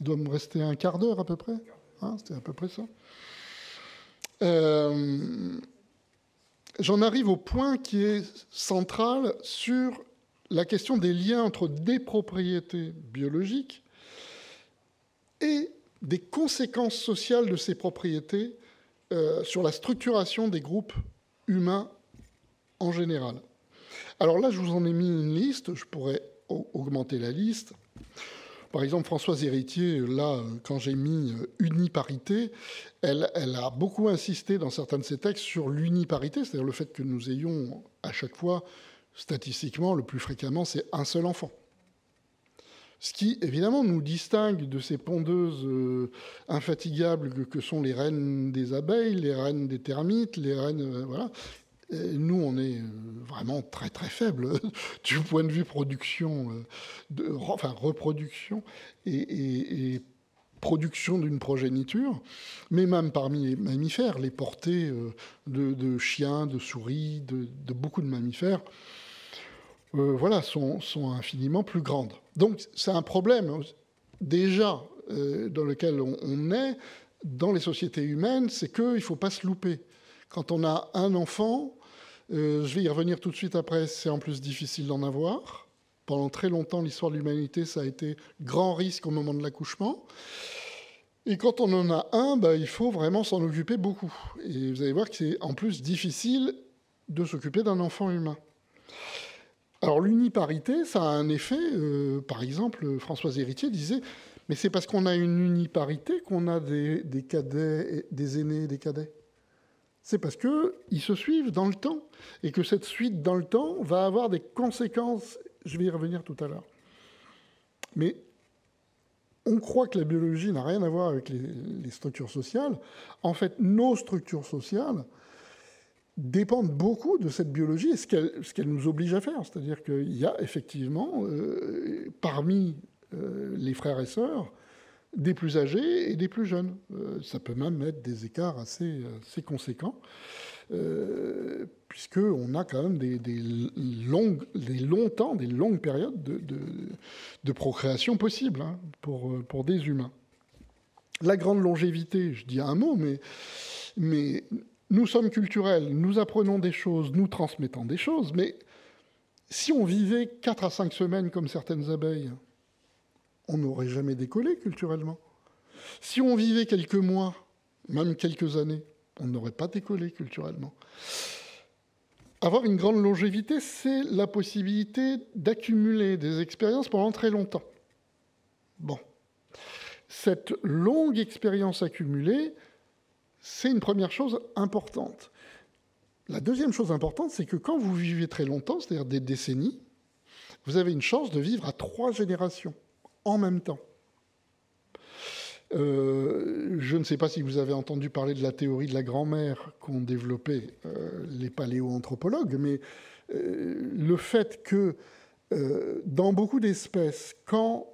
Il doit me rester un quart d'heure à peu près. C'était à peu près ça. J'en arrive au point qui est central sur la question des liens entre des propriétés biologiques et des conséquences sociales de ces propriétés sur la structuration des groupes humains en général. Alors là, je vous en ai mis une liste, je pourrais augmenter la liste. Par exemple, Françoise Héritier, là, quand j'ai mis uniparité, elle a beaucoup insisté dans certains de ses textes sur l'uniparité, c'est-à-dire le fait que nous ayons à chaque fois, statistiquement, le plus fréquemment, c'est un seul enfant. Ce qui, évidemment, nous distingue de ces pondeuses infatigables que sont les reines des abeilles, les reines des termites, les reines... voilà. Et nous, on est vraiment très, très faible du point de vue production, reproduction et production d'une progéniture. Mais même parmi les mammifères, les portées de chiens, de souris, de beaucoup de mammifères, sont infiniment plus grandes. Donc c'est un problème déjà dans lequel on est dans les sociétés humaines, c'est qu'il ne faut pas se louper. Quand on a un enfant, je vais y revenir tout de suite après, c'est en plus difficile d'en avoir. Pendant très longtemps, l'histoire de l'humanité, ça a été grand risque au moment de l'accouchement. Et quand on en a un, il faut vraiment s'en occuper beaucoup. Et vous allez voir que c'est en plus difficile de s'occuper d'un enfant humain. Alors l'uniparité, ça a un effet, par exemple, Françoise Héritier disait, mais c'est parce qu'on a une uniparité qu'on a des cadets, des aînés et des cadets. C'est parce qu'ils se suivent dans le temps, et que cette suite dans le temps va avoir des conséquences, je vais y revenir tout à l'heure. Mais on croit que la biologie n'a rien à voir avec les structures sociales. En fait, nos structures sociales dépendent beaucoup de cette biologie et ce qu'elle nous oblige à faire. C'est-à-dire qu'il y a effectivement, parmi les frères et sœurs, des plus âgés et des plus jeunes. Ça peut même être des écarts assez conséquents, puisqu'on a quand même des longues périodes de procréation possibles pour des humains. La grande longévité, je dis un mot, mais nous sommes culturels, nous apprenons des choses, nous transmettons des choses, mais si on vivait 4 à 5 semaines comme certaines abeilles, on n'aurait jamais décollé culturellement. Si on vivait quelques mois, même quelques années, on n'aurait pas décollé culturellement. Avoir une grande longévité, c'est la possibilité d'accumuler des expériences pendant très longtemps. Bon. Cette longue expérience accumulée, c'est une première chose importante. La deuxième chose importante, c'est que quand vous vivez très longtemps, c'est-à-dire des décennies, vous avez une chance de vivre à 3 générations en même temps. Je ne sais pas si vous avez entendu parler de la théorie de la grand-mère qu'ont développée les paléoanthropologues, mais le fait que dans beaucoup d'espèces, quand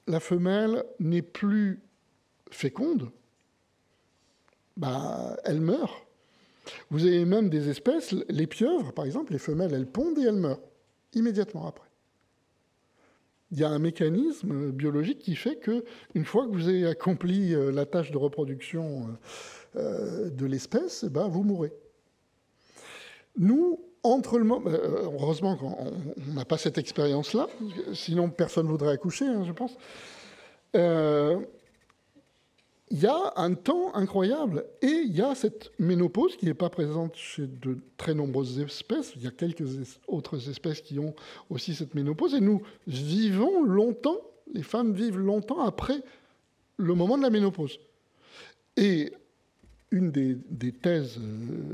la femelle n'est plus féconde, elle meurt. Vous avez même des espèces, les pieuvres par exemple, les femelles, elles pondent et elles meurent immédiatement après. Il y a un mécanisme biologique qui fait qu'une fois que vous avez accompli la tâche de reproduction de l'espèce, vous mourrez. Nous, entre le moment... heureusement qu'on n'a pas cette expérience-là, sinon personne ne voudrait accoucher, hein, je pense. Il y a un temps incroyable et il y a cette ménopause qui n'est pas présente chez de très nombreuses espèces. Il y a quelques autres espèces qui ont aussi cette ménopause et nous vivons longtemps, les femmes vivent longtemps après le moment de la ménopause. Et une des thèses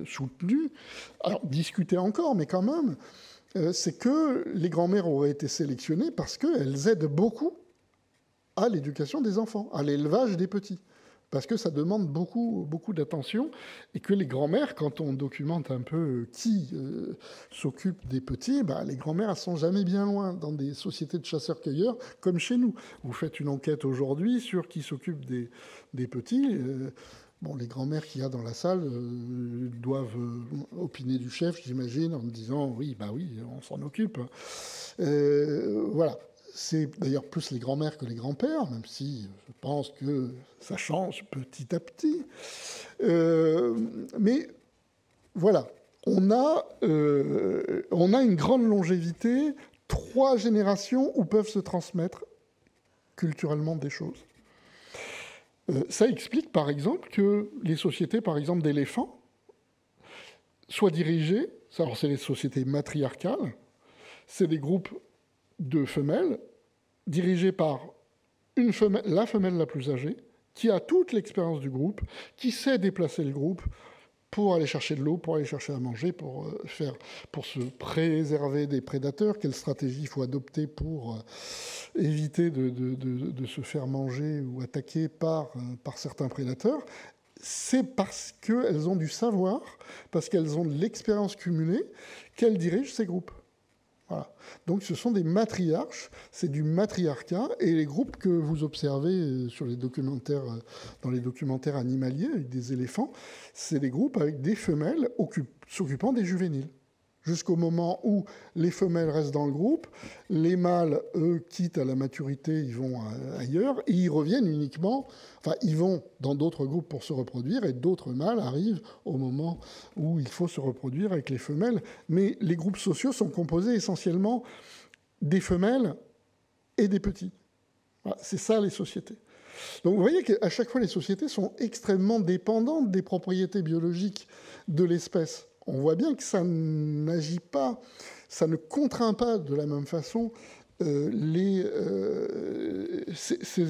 soutenues, alors discutées encore, mais quand même, c'est que les grands-mères auraient été sélectionnées parce qu'elles aident beaucoup à l'éducation des enfants, à l'élevage des petits. Parce que ça demande beaucoup, beaucoup d'attention et que les grands-mères, quand on documente un peu qui s'occupe des petits, les grands-mères, elles sont jamais bien loin dans des sociétés de chasseurs-cueilleurs comme chez nous. Vous faites une enquête aujourd'hui sur qui s'occupe des petits. Bon, les grands-mères qu'il y a dans la salle doivent opiner du chef, j'imagine, en me disant oui, on s'en occupe. Voilà. C'est d'ailleurs plus les grands-mères que les grands-pères, même si je pense que ça change petit à petit. Mais voilà, on a une grande longévité, 3 générations où peuvent se transmettre culturellement des choses. Ça explique par exemple que les sociétés, par exemple d'éléphants, soient dirigées, alors c'est les sociétés matriarcales, c'est des groupes de femelles dirigées par la femelle la plus âgée, qui a toute l'expérience du groupe, qui sait déplacer le groupe pour aller chercher de l'eau, pour aller chercher à manger, pour se préserver des prédateurs, quelle stratégie il faut adopter pour éviter de se faire manger ou attaquer par certains prédateurs. C'est parce qu'elles ont du savoir, parce qu'elles ont de l'expérience cumulée, qu'elles dirigent ces groupes. Voilà. Donc ce sont des matriarches, c'est du matriarcat, et les groupes que vous observez sur les documentaires, dans les documentaires animaliers avec des éléphants, c'est des groupes avec des femelles s'occupant des juvéniles. Jusqu'au moment où les femelles restent dans le groupe, les mâles, eux, quittent à la maturité, ils vont ailleurs, et ils reviennent uniquement, enfin, ils vont dans d'autres groupes pour se reproduire, et d'autres mâles arrivent au moment où il faut se reproduire avec les femelles. Mais les groupes sociaux sont composés essentiellement des femelles et des petits. Voilà, c'est ça, les sociétés. Donc vous voyez qu'à chaque fois, les sociétés sont extrêmement dépendantes des propriétés biologiques de l'espèce. On voit bien que ça n'agit pas, ça ne contraint pas de la même façon ces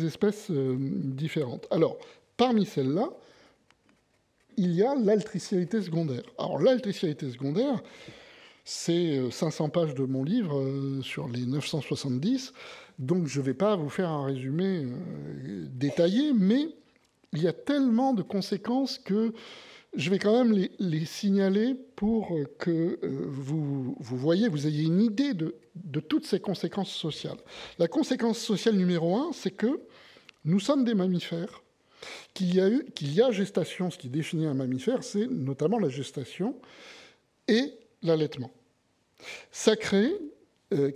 espèces différentes. Alors, parmi celles-là, il y a l'altricialité secondaire. Alors, l'altricialité secondaire, c'est 500 pages de mon livre sur les 970, donc je ne vais pas vous faire un résumé détaillé, mais il y a tellement de conséquences que je vais quand même les signaler pour que vous voyez, vous ayez une idée de toutes ces conséquences sociales. La conséquence sociale numéro 1, c'est que nous sommes des mammifères, qu'il y a gestation. Ce qui définit un mammifère, c'est notamment la gestation et l'allaitement. Ça crée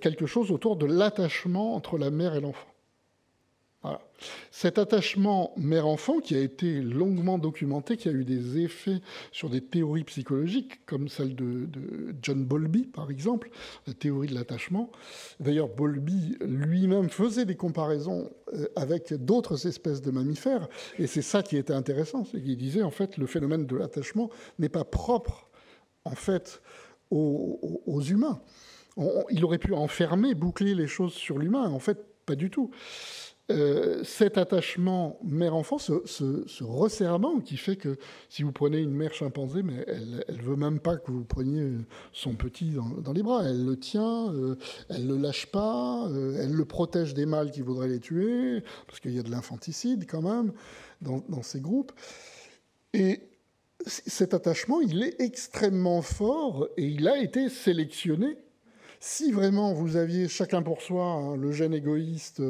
quelque chose autour de l'attachement entre la mère et l'enfant. Voilà. Cet attachement mère-enfant qui a été longuement documenté, qui a eu des effets sur des théories psychologiques, comme celle de John Bowlby, par exemple, la théorie de l'attachement. D'ailleurs, Bowlby lui-même faisait des comparaisons avec d'autres espèces de mammifères, et c'est ça qui était intéressant, c'est qu'il disait, en fait, le phénomène de l'attachement n'est pas propre, en fait, aux humains. Il aurait pu enfermer, boucler les choses sur l'humain, en fait, pas du tout. Cet attachement mère-enfant, ce resserrement qui fait que si vous prenez une mère chimpanzé, mais elle veut même pas que vous preniez son petit dans les bras. Elle le tient, elle le lâche pas, elle le protège des mâles qui voudraient les tuer, parce qu'il y a de l'infanticide quand même dans ces groupes. Et cet attachement, il est extrêmement fort et il a été sélectionné. Si vraiment vous aviez chacun pour soi, hein, le gène égoïste,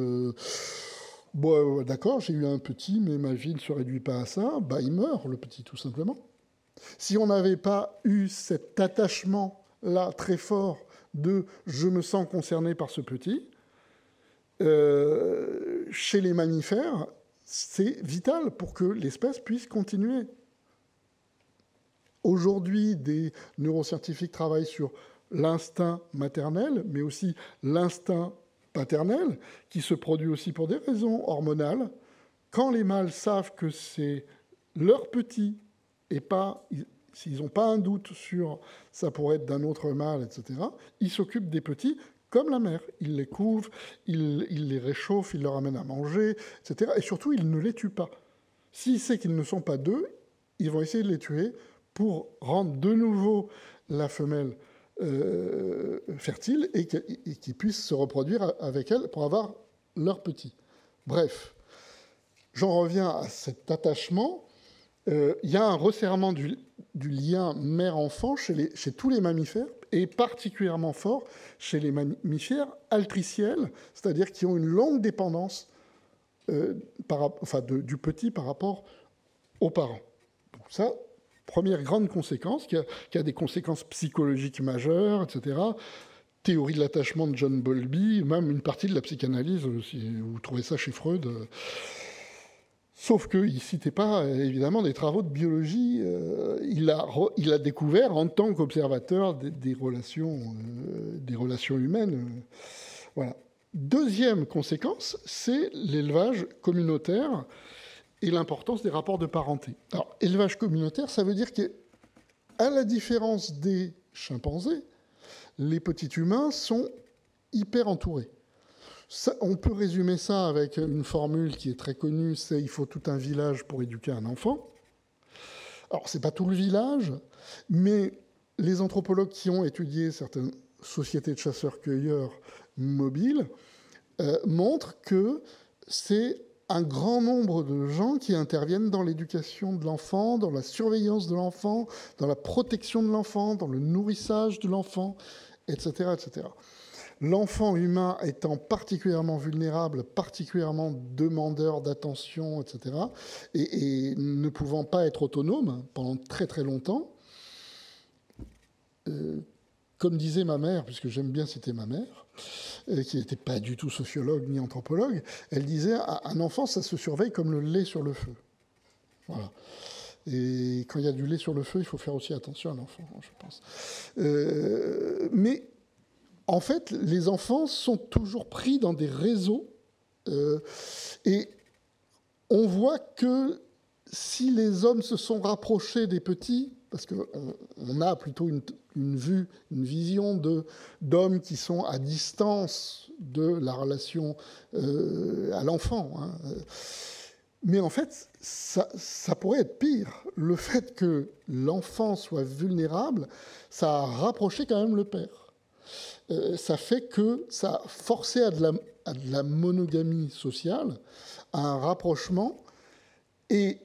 d'accord, j'ai eu un petit, mais ma vie ne se réduit pas à ça, il meurt, le petit, tout simplement. Si on n'avait pas eu cet attachement-là très fort de « je me sens concerné par ce petit », chez les mammifères, c'est vital pour que l'espèce puisse continuer. Aujourd'hui, des neuroscientifiques travaillent sur l'instinct maternel, mais aussi l'instinct paternel, qui se produit aussi pour des raisons hormonales. Quand les mâles savent que c'est leur petit, et pas, s'ils n'ont pas un doute sur ça pourrait être d'un autre mâle, etc., ils s'occupent des petits comme la mère. Ils les couvent, ils les réchauffent, ils leur amènent à manger, etc. Et surtout, ils ne les tuent pas. S'ils savent qu'ils ne sont pas d'eux, ils vont essayer de les tuer pour rendre de nouveau la femelle fertile et qu'ils puissent se reproduire avec elle pour avoir leur petit. Bref, j'en reviens à cet attachement. Il y a un resserrement du lien mère-enfant chez tous les mammifères, et particulièrement fort chez les mammifères altriciels, c'est-à-dire qui ont une longue dépendance du petit par rapport aux parents. Donc ça, première grande conséquence, qui a des conséquences psychologiques majeures, etc. Théorie de l'attachement de John Bowlby, même une partie de la psychanalyse, si vous trouvez ça chez Freud. Sauf qu'il ne citait pas, évidemment, des travaux de biologie. Il a découvert, en tant qu'observateur, des relations humaines. Voilà. Deuxième conséquence, c'est l'élevage communautaire et l'importance des rapports de parenté. Alors, élevage communautaire, ça veut dire qu'à la différence des chimpanzés, les petits humains sont hyper entourés. Ça, on peut résumer ça avec une formule qui est très connue, c'est il faut tout un village pour éduquer un enfant. Alors, c'est pas tout le village, mais les anthropologues qui ont étudié certaines sociétés de chasseurs-cueilleurs mobiles montrent que c'est un grand nombre de gens qui interviennent dans l'éducation de l'enfant, dans la surveillance de l'enfant, dans la protection de l'enfant, dans le nourrissage de l'enfant, etc., etc. L'enfant humain étant particulièrement vulnérable, particulièrement demandeur d'attention, etc., et ne pouvant pas être autonome pendant très très longtemps, comme disait ma mère, puisque j'aime bien citer ma mère, qui n'était pas du tout sociologue ni anthropologue, elle disait « un enfant, ça se surveille comme le lait sur le feu ». Voilà. Et quand il y a du lait sur le feu, il faut faire aussi attention à l'enfant, je pense. Mais en fait, les enfants sont toujours pris dans des réseaux et on voit que si les hommes se sont rapprochés des petits, parce qu'on a plutôt une vision d'hommes qui sont à distance de la relation à l'enfant. Hein. Mais en fait, ça pourrait être pire. Le fait que l'enfant soit vulnérable, ça a rapproché quand même le père. Ça fait que ça a forcé à de la monogamie sociale, à un rapprochement, et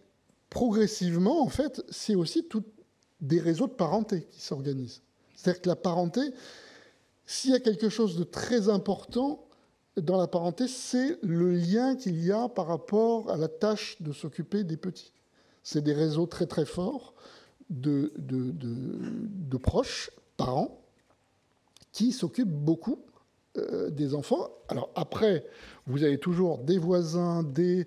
progressivement, en fait, c'est aussi des réseaux de parenté qui s'organisent. C'est-à-dire que la parenté, s'il y a quelque chose de très important dans la parenté, c'est le lien qu'il y a par rapport à la tâche de s'occuper des petits. C'est des réseaux très très forts de proches, parents, qui s'occupent beaucoup des enfants. Alors après, vous avez toujours des voisins, des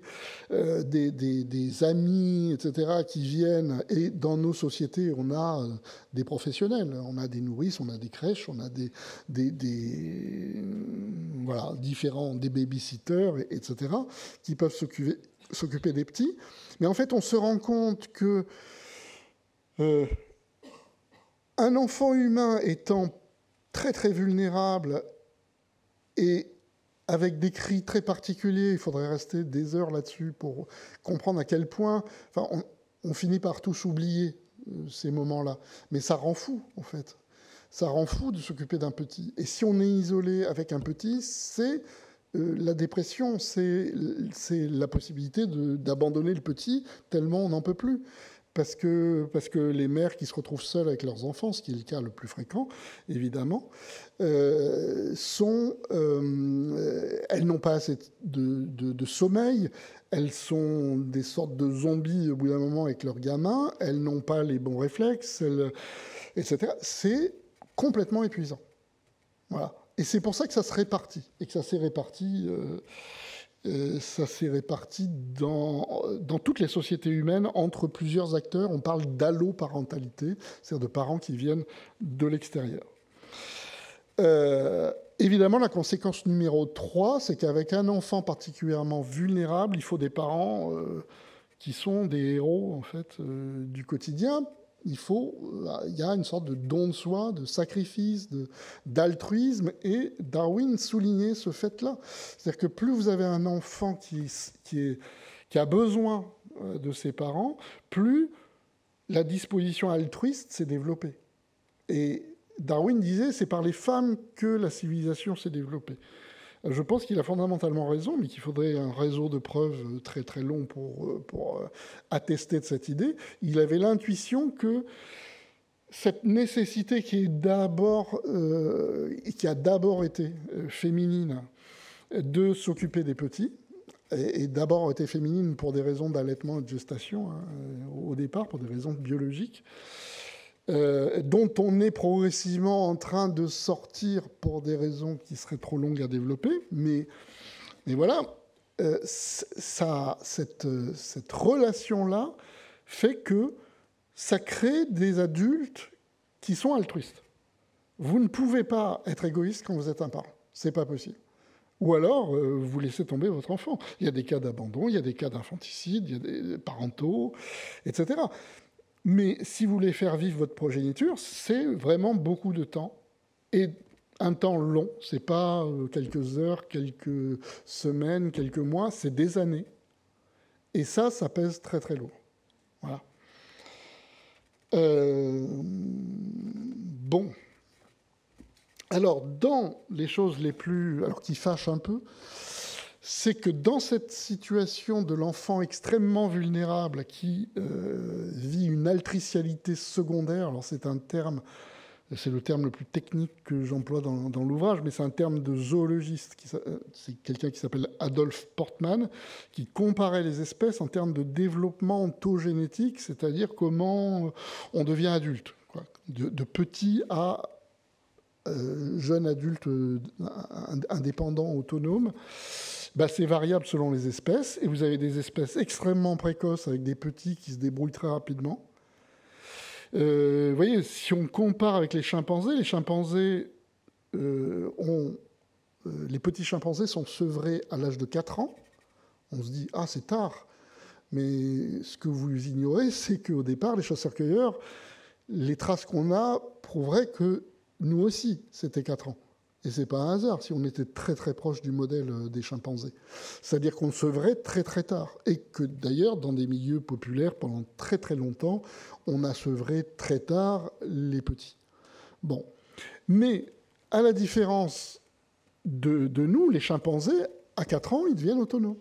amis, etc., qui viennent. Et dans nos sociétés, on a des professionnels. On a des nourrices, on a des crèches, on a voilà, des babysitters, etc., qui peuvent s'occuper des petits. Mais en fait, on se rend compte que un enfant humain étant très très vulnérable et avec des cris très particuliers, il faudrait rester des heures là-dessus pour comprendre à quel point, enfin, on finit par tous oublier ces moments-là, mais ça rend fou en fait. Ça rend fou de s'occuper d'un petit. Et si on est isolé avec un petit, c'est la dépression, c'est la possibilité d'abandonner le petit tellement on n'en peut plus. Parce que les mères qui se retrouvent seules avec leurs enfants, ce qui est le cas le plus fréquent, évidemment, elles n'ont pas assez de sommeil, elles sont des sortes de zombies au bout d'un moment avec leurs gamins, elles n'ont pas les bons réflexes, etc. C'est complètement épuisant. Voilà. Et c'est pour ça que ça se répartit, et que ça s'est réparti Ça s'est réparti dans toutes les sociétés humaines entre plusieurs acteurs. On parle d'alloparentalité, c'est-à-dire de parents qui viennent de l'extérieur. Évidemment, la conséquence numéro 3, c'est qu'avec un enfant particulièrement vulnérable, il faut des parents qui sont des héros en fait, du quotidien. Il y a une sorte de don de soi, de sacrifice, d'altruisme, et Darwin soulignait ce fait-là. C'est-à-dire que plus vous avez un enfant qui a besoin de ses parents, plus la disposition altruiste s'est développée. Et Darwin disait, c'est par les femmes que la civilisation s'est développée. Je pense qu'il a fondamentalement raison, mais qu'il faudrait un réseau de preuves très très long pour attester de cette idée. Il avait l'intuition que cette nécessité qui a d'abord été féminine de s'occuper des petits, et d'abord été féminine pour des raisons d'allaitement et de gestation, hein, au départ, pour des raisons biologiques, dont on est progressivement en train de sortir pour des raisons qui seraient trop longues à développer. Mais voilà, cette relation-là fait que ça crée des adultes qui sont altruistes. Vous ne pouvez pas être égoïste quand vous êtes un parent. C'est pas possible. Ou alors, vous laissez tomber votre enfant. Il y a des cas d'abandon, il y a des cas d'infanticide, il y a des parentaux, etc. Mais si vous voulez faire vivre votre progéniture, c'est vraiment beaucoup de temps. Et un temps long, c'est pas quelques heures, quelques semaines, quelques mois, c'est des années. Et ça pèse très très lourd. Voilà. Bon. Alors, dans les choses les plus... Alors, qui fâchent un peu, c'est que dans cette situation de l'enfant extrêmement vulnérable qui vit une altricialité secondaire, alors c'est un terme, c'est le terme le plus technique que j'emploie dans l'ouvrage, mais c'est un terme de zoologiste, c'est quelqu'un qui s'appelle Adolphe Portman, qui comparait les espèces en termes de développement ontogénétique, c'est-à-dire comment on devient adulte, quoi, de petit à jeune adulte indépendant, autonome. Ben, c'est variable selon les espèces, et vous avez des espèces extrêmement précoces avec des petits qui se débrouillent très rapidement. Vous voyez, si on compare avec les chimpanzés les petits chimpanzés sont sevrés à l'âge de 4 ans. On se dit, ah, c'est tard. Mais ce que vous ignorez, c'est qu'au départ, les chasseurs-cueilleurs, les traces qu'on a prouveraient que nous aussi, c'était 4 ans. Et c'est pas un hasard si on était très très proche du modèle des chimpanzés. C'est-à-dire qu'on sevrait très très tard. Et que d'ailleurs, dans des milieux populaires, pendant très très longtemps, on a sevré très tard les petits. Bon. Mais à la différence de nous, les chimpanzés, à 4 ans, ils deviennent autonomes.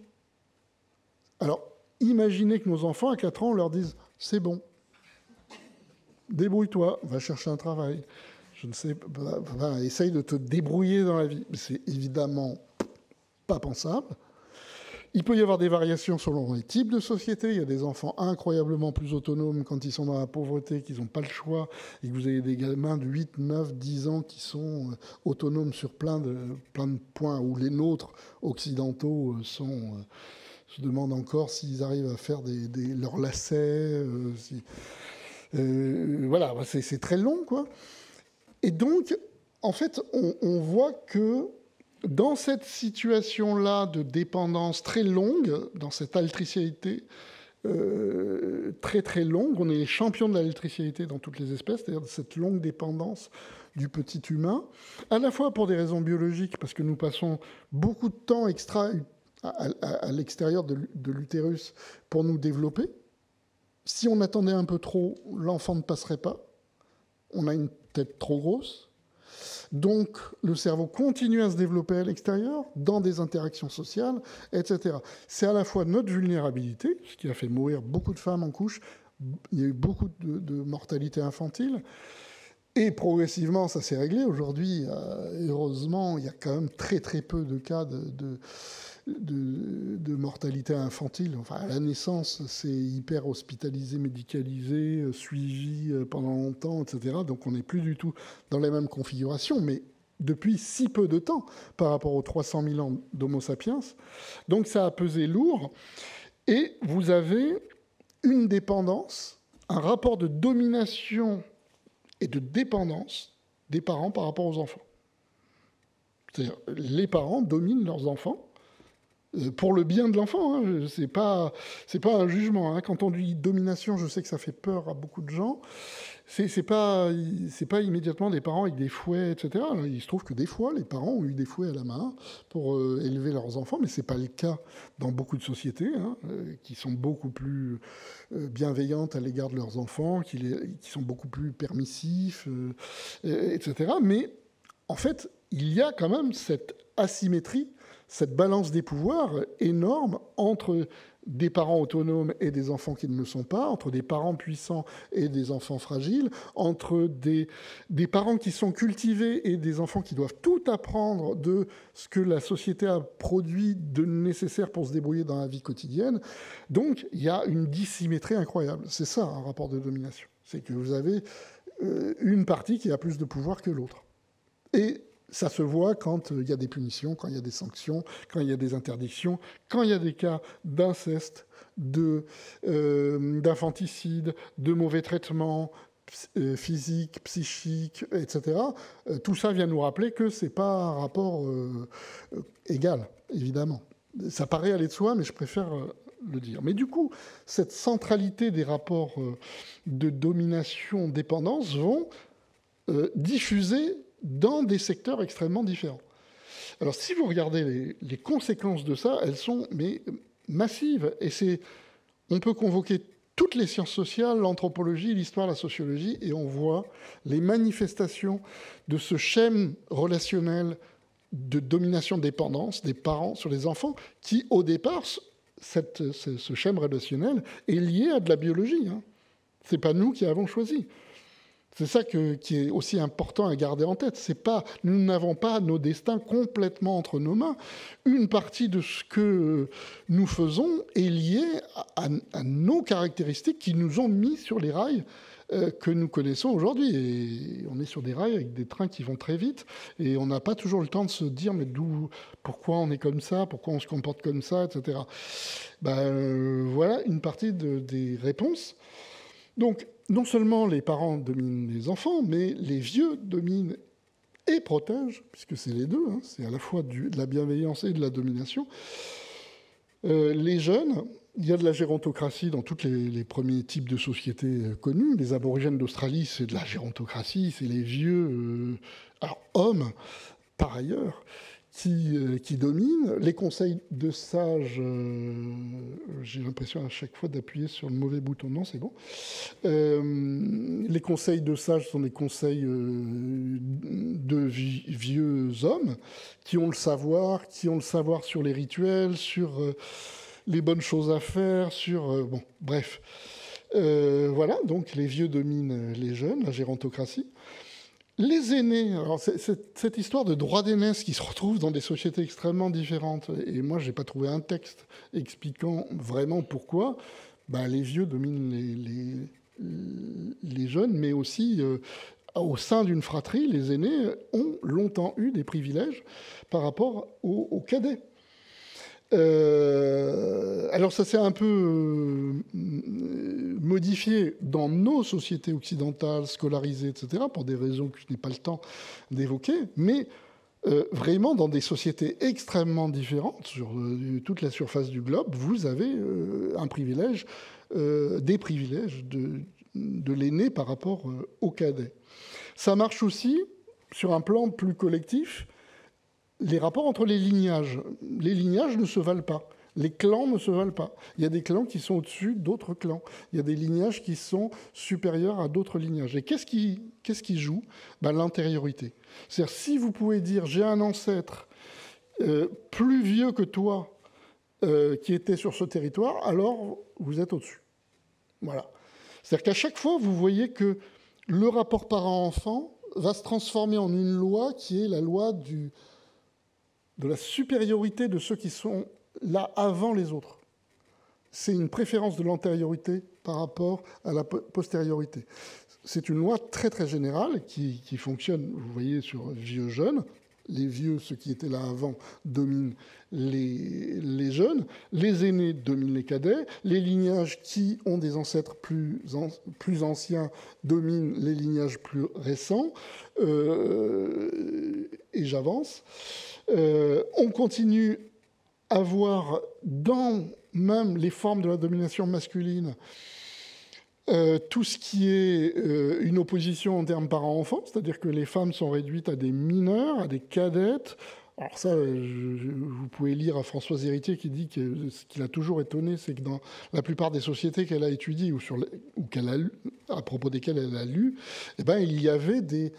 Alors, imaginez que nos enfants, à 4 ans, on leur dise « c'est bon, débrouille-toi, va chercher un travail ». Je ne sais pas, essaye de te débrouiller dans la vie. C'est évidemment pas pensable. Il peut y avoir des variations selon les types de sociétés. Il y a des enfants incroyablement plus autonomes quand ils sont dans la pauvreté, qu'ils n'ont pas le choix, et que vous avez des gamins de 8, 9, 10 ans qui sont autonomes sur plein de points, où les nôtres occidentaux se demandent encore s'ils arrivent à faire leurs lacets. Voilà, c'est très long, quoi. Et donc, en fait, on voit que dans cette situation-là de dépendance très longue, dans cette altricialité très très longue, on est les champions de l'altricialité dans toutes les espèces, c'est-à-dire de cette longue dépendance du petit humain, à la fois pour des raisons biologiques, parce que nous passons beaucoup de temps à l'extérieur de l'utérus pour nous développer. Si on attendait un peu trop, l'enfant ne passerait pas. On a une tête trop grosse. Donc, le cerveau continue à se développer à l'extérieur, dans des interactions sociales, etc. C'est à la fois notre vulnérabilité, ce qui a fait mourir beaucoup de femmes en couche, il y a eu beaucoup de mortalité infantile, et progressivement, ça s'est réglé. Aujourd'hui, heureusement, il y a quand même très très peu de cas de mortalité infantile. Enfin, à la naissance, c'est hyper hospitalisé, médicalisé, suivi pendant longtemps, etc. Donc on n'est plus du tout dans les mêmes configurations, mais depuis si peu de temps par rapport aux 300 000 ans d'Homo sapiens. Donc ça a pesé lourd. Et vous avez une dépendance, un rapport de domination et de dépendance des parents par rapport aux enfants. C'est-à-dire, les parents dominent leurs enfants pour le bien de l'enfant. Hein. C'est pas un jugement. Hein. Quand on dit domination, je sais que ça fait peur à beaucoup de gens. C'est pas immédiatement des parents avec des fouets, etc. Il se trouve que des fois, les parents ont eu des fouets à la main pour élever leurs enfants, mais c'est pas le cas dans beaucoup de sociétés hein, qui sont beaucoup plus bienveillantes à l'égard de leurs enfants, qui sont beaucoup plus permissifs, etc. Mais en fait, il y a quand même cette asymétrie, cette balance des pouvoirs énorme entre des parents autonomes et des enfants qui ne le sont pas, entre des parents puissants et des enfants fragiles, entre des parents qui sont cultivés et des enfants qui doivent tout apprendre de ce que la société a produit de nécessaire pour se débrouiller dans la vie quotidienne. Donc, il y a une dissymétrie incroyable. C'est ça, un rapport de domination. C'est que vous avez une partie qui a plus de pouvoir que l'autre. Et ça se voit quand il y a des punitions, quand il y a des sanctions, quand il y a des interdictions, quand il y a des cas d'inceste, d'infanticide, de mauvais traitements physiques, psychiques, etc. Tout ça vient nous rappeler que ce n'est pas un rapport égal, évidemment. Ça paraît aller de soi, mais je préfère le dire. Mais du coup, cette centralité des rapports de domination-dépendance vont diffuser dans des secteurs extrêmement différents. Alors, si vous regardez les conséquences de ça, elles sont massives. Et on peut convoquer toutes les sciences sociales, l'anthropologie, l'histoire, la sociologie, et on voit les manifestations de ce schème relationnel de domination-dépendance des parents sur les enfants, qui, au départ, ce schème relationnel est lié à de la biologie. Hein. Ce n'est pas nous qui avons choisi. C'est ça qui est aussi important à garder en tête. Nous n'avons pas nos destins complètement entre nos mains. Une partie de ce que nous faisons est liée à nos caractéristiques qui nous ont mis sur les rails que nous connaissons aujourd'hui. Et on est sur des rails avec des trains qui vont très vite et on n'a pas toujours le temps de se dire mais pourquoi on est comme ça, pourquoi on se comporte comme ça, etc. Voilà une partie des réponses. Donc, non seulement les parents dominent les enfants, mais les vieux dominent et protègent, puisque c'est les deux, hein, c'est à la fois de la bienveillance et de la domination. Les jeunes, il y a de la gérontocratie dans tous les premiers types de sociétés connus. Les aborigènes d'Australie, c'est de la gérontocratie, c'est les vieux hommes, par ailleurs, qui dominent. Les conseils de sages, j'ai l'impression à chaque fois d'appuyer sur le mauvais bouton. Non, c'est bon. Les conseils de sages sont des conseils de vieux hommes qui ont le savoir sur les rituels, sur les bonnes choses à faire, bref. Voilà, donc les vieux dominent les jeunes, la gérontocratie. Les aînés, alors cette histoire de droit d'aînesse qui se retrouve dans des sociétés extrêmement différentes, et moi je n'ai pas trouvé un texte expliquant vraiment pourquoi, les vieux dominent les jeunes, mais aussi au sein d'une fratrie, les aînés ont longtemps eu des privilèges par rapport aux cadets. Alors ça s'est un peu modifié dans nos sociétés occidentales, scolarisées, etc., pour des raisons que je n'ai pas le temps d'évoquer, mais vraiment dans des sociétés extrêmement différentes, sur toute la surface du globe, vous avez un privilège, des privilèges de l'aîné par rapport au cadet. Ça marche aussi sur un plan plus collectif. Les rapports entre les lignages. Les lignages ne se valent pas. Les clans ne se valent pas. Il y a des clans qui sont au-dessus d'autres clans. Il y a des lignages qui sont supérieurs à d'autres lignages. Et qu'est-ce qui joue ? L'antériorité. C'est-à-dire, si vous pouvez dire « j'ai un ancêtre plus vieux que toi qui était sur ce territoire », alors vous êtes au-dessus. Voilà. C'est-à-dire qu'à chaque fois, vous voyez que le rapport parent-enfant va se transformer en une loi qui est la loi de la supériorité de ceux qui sont là avant les autres. C'est une préférence de l'antériorité par rapport à la postériorité. c'est une loi très très générale qui fonctionne, vous voyez, sur vieux-jeunes. Les vieux, ceux qui étaient là avant, dominent les jeunes. Les aînés dominent les cadets. Les lignages qui ont des ancêtres plus anciens dominent les lignages plus récents. Et j'avance. On continue à voir dans même les formes de la domination masculine tout ce qui est une opposition en termes parents-enfants, c'est-à-dire que les femmes sont réduites à des mineurs, à des cadettes. Alors ça, vous pouvez lire à Françoise Héritier qui dit que ce qui l'a toujours étonné, c'est que dans la plupart des sociétés qu'elle a étudiées ou qu'elle a lu, à propos desquelles elle a lu, eh ben, il y avait des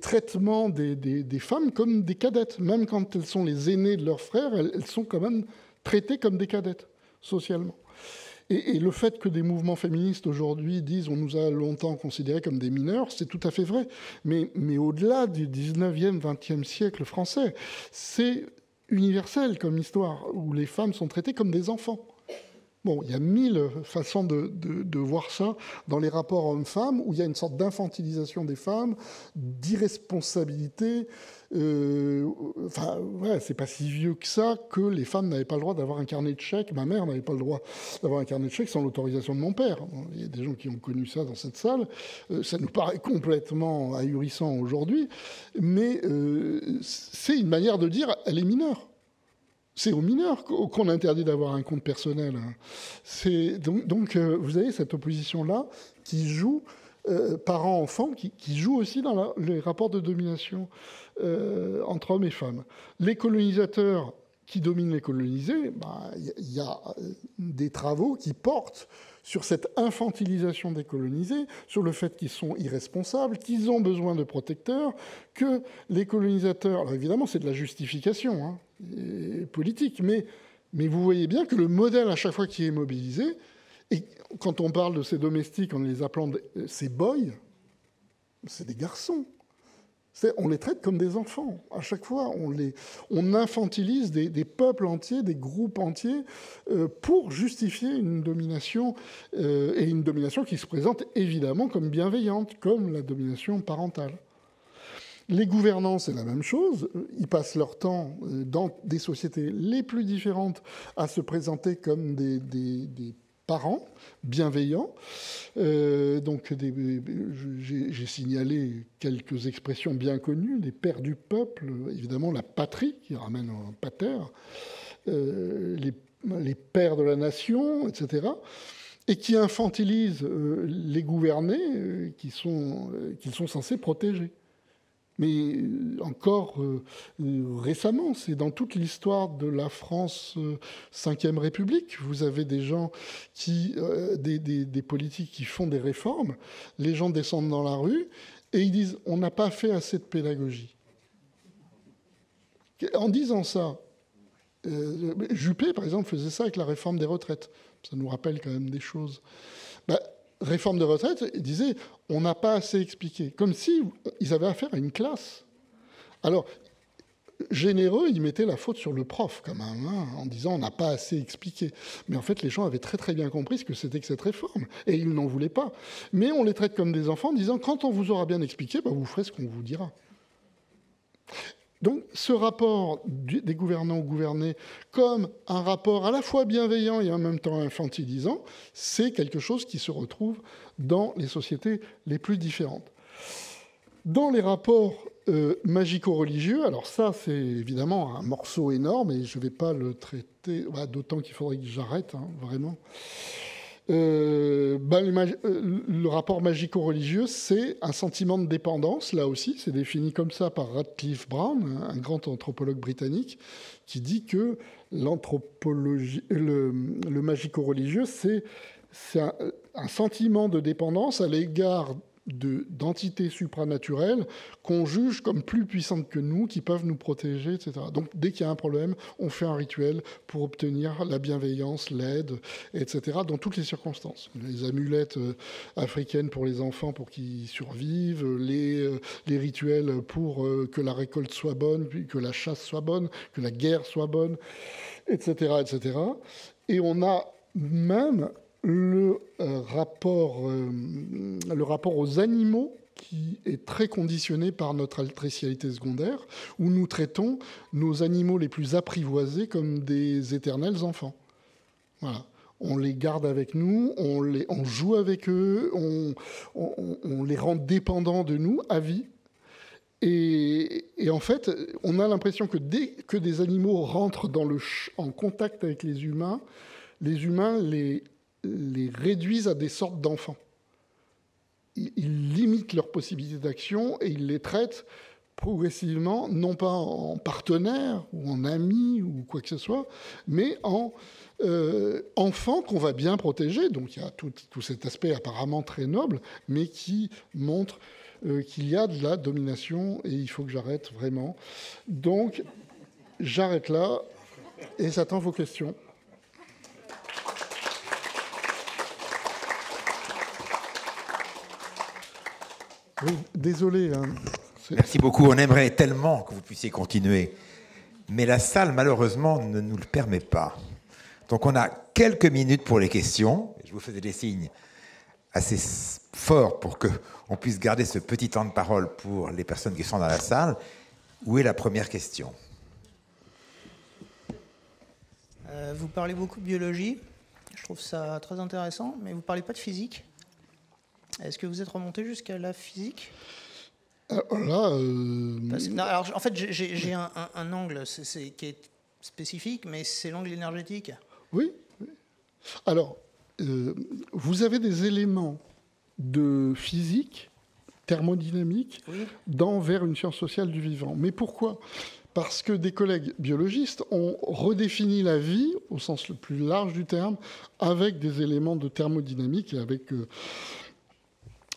traitements des femmes comme des cadettes. Même quand elles sont les aînées de leurs frères, elles sont quand même traitées comme des cadettes, socialement. Et le fait que des mouvements féministes aujourd'hui disent on nous a longtemps considérés comme des mineurs, c'est tout à fait vrai. Mais au-delà du 19e, 20e siècle français, c'est universel comme histoire, où les femmes sont traitées comme des enfants. Bon, il y a 1000 façons de voir ça dans les rapports hommes-femmes, où il y a une sorte d'infantilisation des femmes, d'irresponsabilité. Enfin, ouais, c'est pas si vieux que ça que les femmes n'avaient pas le droit d'avoir un carnet de chèques. Ma mère n'avait pas le droit d'avoir un carnet de chèques sans l'autorisation de mon père. Il y a des gens qui ont connu ça dans cette salle. Ça nous paraît complètement ahurissant aujourd'hui, mais c'est une manière de dire elle est mineure. C'est aux mineurs qu'on interdit d'avoir un compte personnel. Donc, vous avez cette opposition-là qui joue, parents-enfants, qui joue aussi dans les rapports de domination entre hommes et femmes. Les colonisateurs qui dominent les colonisés, y a des travaux qui portent sur cette infantilisation des colonisés, sur le fait qu'ils sont irresponsables, qu'ils ont besoin de protecteurs, que les colonisateurs... Alors évidemment, c'est de la justification politique, mais vous voyez bien que le modèle, à chaque fois qui est mobilisé, et quand on parle de ces domestiques en les appelant ces boys, c'est des garçons. On les traite comme des enfants. À chaque fois, on infantilise des peuples entiers, des groupes entiers, pour justifier une domination, et une domination qui se présente évidemment comme bienveillante, comme la domination parentale. Les gouvernants, c'est la même chose. Ils passent leur temps, dans des sociétés les plus différentes, à se présenter comme des parents bienveillants. Donc, j'ai signalé quelques expressions bien connues. Les pères du peuple, évidemment, la patrie, qui ramène un pater, les pères de la nation, etc., et qui infantilisent les gouvernés qu'ils sont censés protéger. Mais encore récemment, c'est dans toute l'histoire de la France Ve République, vous avez des gens des politiques qui font des réformes, les gens descendent dans la rue et ils disent on n'a pas fait assez de pédagogie. En disant ça, Juppé, par exemple, faisait ça avec la réforme des retraites. Ça nous rappelle quand même des choses. Réforme de retraite, il disait on n'a pas assez expliqué, comme s'ils avaient affaire à une classe. Alors, généreux, ils mettaient la faute sur le prof, quand même, en disant on n'a pas assez expliqué. Mais en fait, les gens avaient très très bien compris ce que c'était que cette réforme, et ils n'en voulaient pas. Mais on les traite comme des enfants, en disant quand on vous aura bien expliqué, vous ferez ce qu'on vous dira. Donc, ce rapport des gouvernants aux gouvernés comme un rapport à la fois bienveillant et en même temps infantilisant, c'est quelque chose qui se retrouve dans les sociétés les plus différentes. Dans les rapports magico-religieux, alors ça, c'est évidemment un morceau énorme et je ne vais pas le traiter, d'autant qu'il faudrait que j'arrête, vraiment. Le rapport magico-religieux, c'est un sentiment de dépendance, là aussi, c'est défini comme ça par Radcliffe Brown, un grand anthropologue britannique, qui dit que le magico-religieux, c'est un sentiment de dépendance à l'égard d'entités supranaturelles qu'on juge comme plus puissantes que nous, qui peuvent nous protéger, etc. Donc, dès qu'il y a un problème, on fait un rituel pour obtenir la bienveillance, l'aide, etc., dans toutes les circonstances. Les amulettes africaines pour les enfants pour qu'ils survivent, les rituels pour que la récolte soit bonne, puis que la chasse soit bonne, que la guerre soit bonne, etc., etc. Et on a même le rapport aux animaux qui est très conditionné par notre altricialité secondaire, où nous traitons nos animaux les plus apprivoisés comme des éternels enfants. Voilà. On les garde avec nous, on joue avec eux, on les rend dépendants de nous à vie. Et en fait, on a l'impression que dès que des animaux rentrent en contact avec les humains les réduisent à des sortes d'enfants. Ils limitent leurs possibilités d'action et ils les traitent progressivement, non pas en partenaires ou en amis ou quoi que ce soit, mais en enfants qu'on va bien protéger. Donc il y a tout cet aspect apparemment très noble, mais qui montre qu'il y a de la domination et il faut que j'arrête vraiment. Donc j'arrête là et j'attends vos questions. Oui, désolé. Merci beaucoup. On aimerait tellement que vous puissiez continuer. Mais la salle, malheureusement, ne nous le permet pas. Donc, on a quelques minutes pour les questions. Je vous faisais des signes assez forts pour qu'on puisse garder ce petit temps de parole pour les personnes qui sont dans la salle. Où est la première question ? Vous parlez beaucoup de biologie. Je trouve ça très intéressant, mais vous ne parlez pas de physique. Est-ce que vous êtes remonté jusqu'à la physique ? Alors, en fait, j'ai un angle qui est spécifique, mais c'est l'angle énergétique. Oui. Alors, vous avez des éléments de physique, thermodynamique, vers une science sociale du vivant. Mais pourquoi ? Parce que des collègues biologistes ont redéfini la vie, au sens le plus large du terme, avec des éléments de thermodynamique et avec...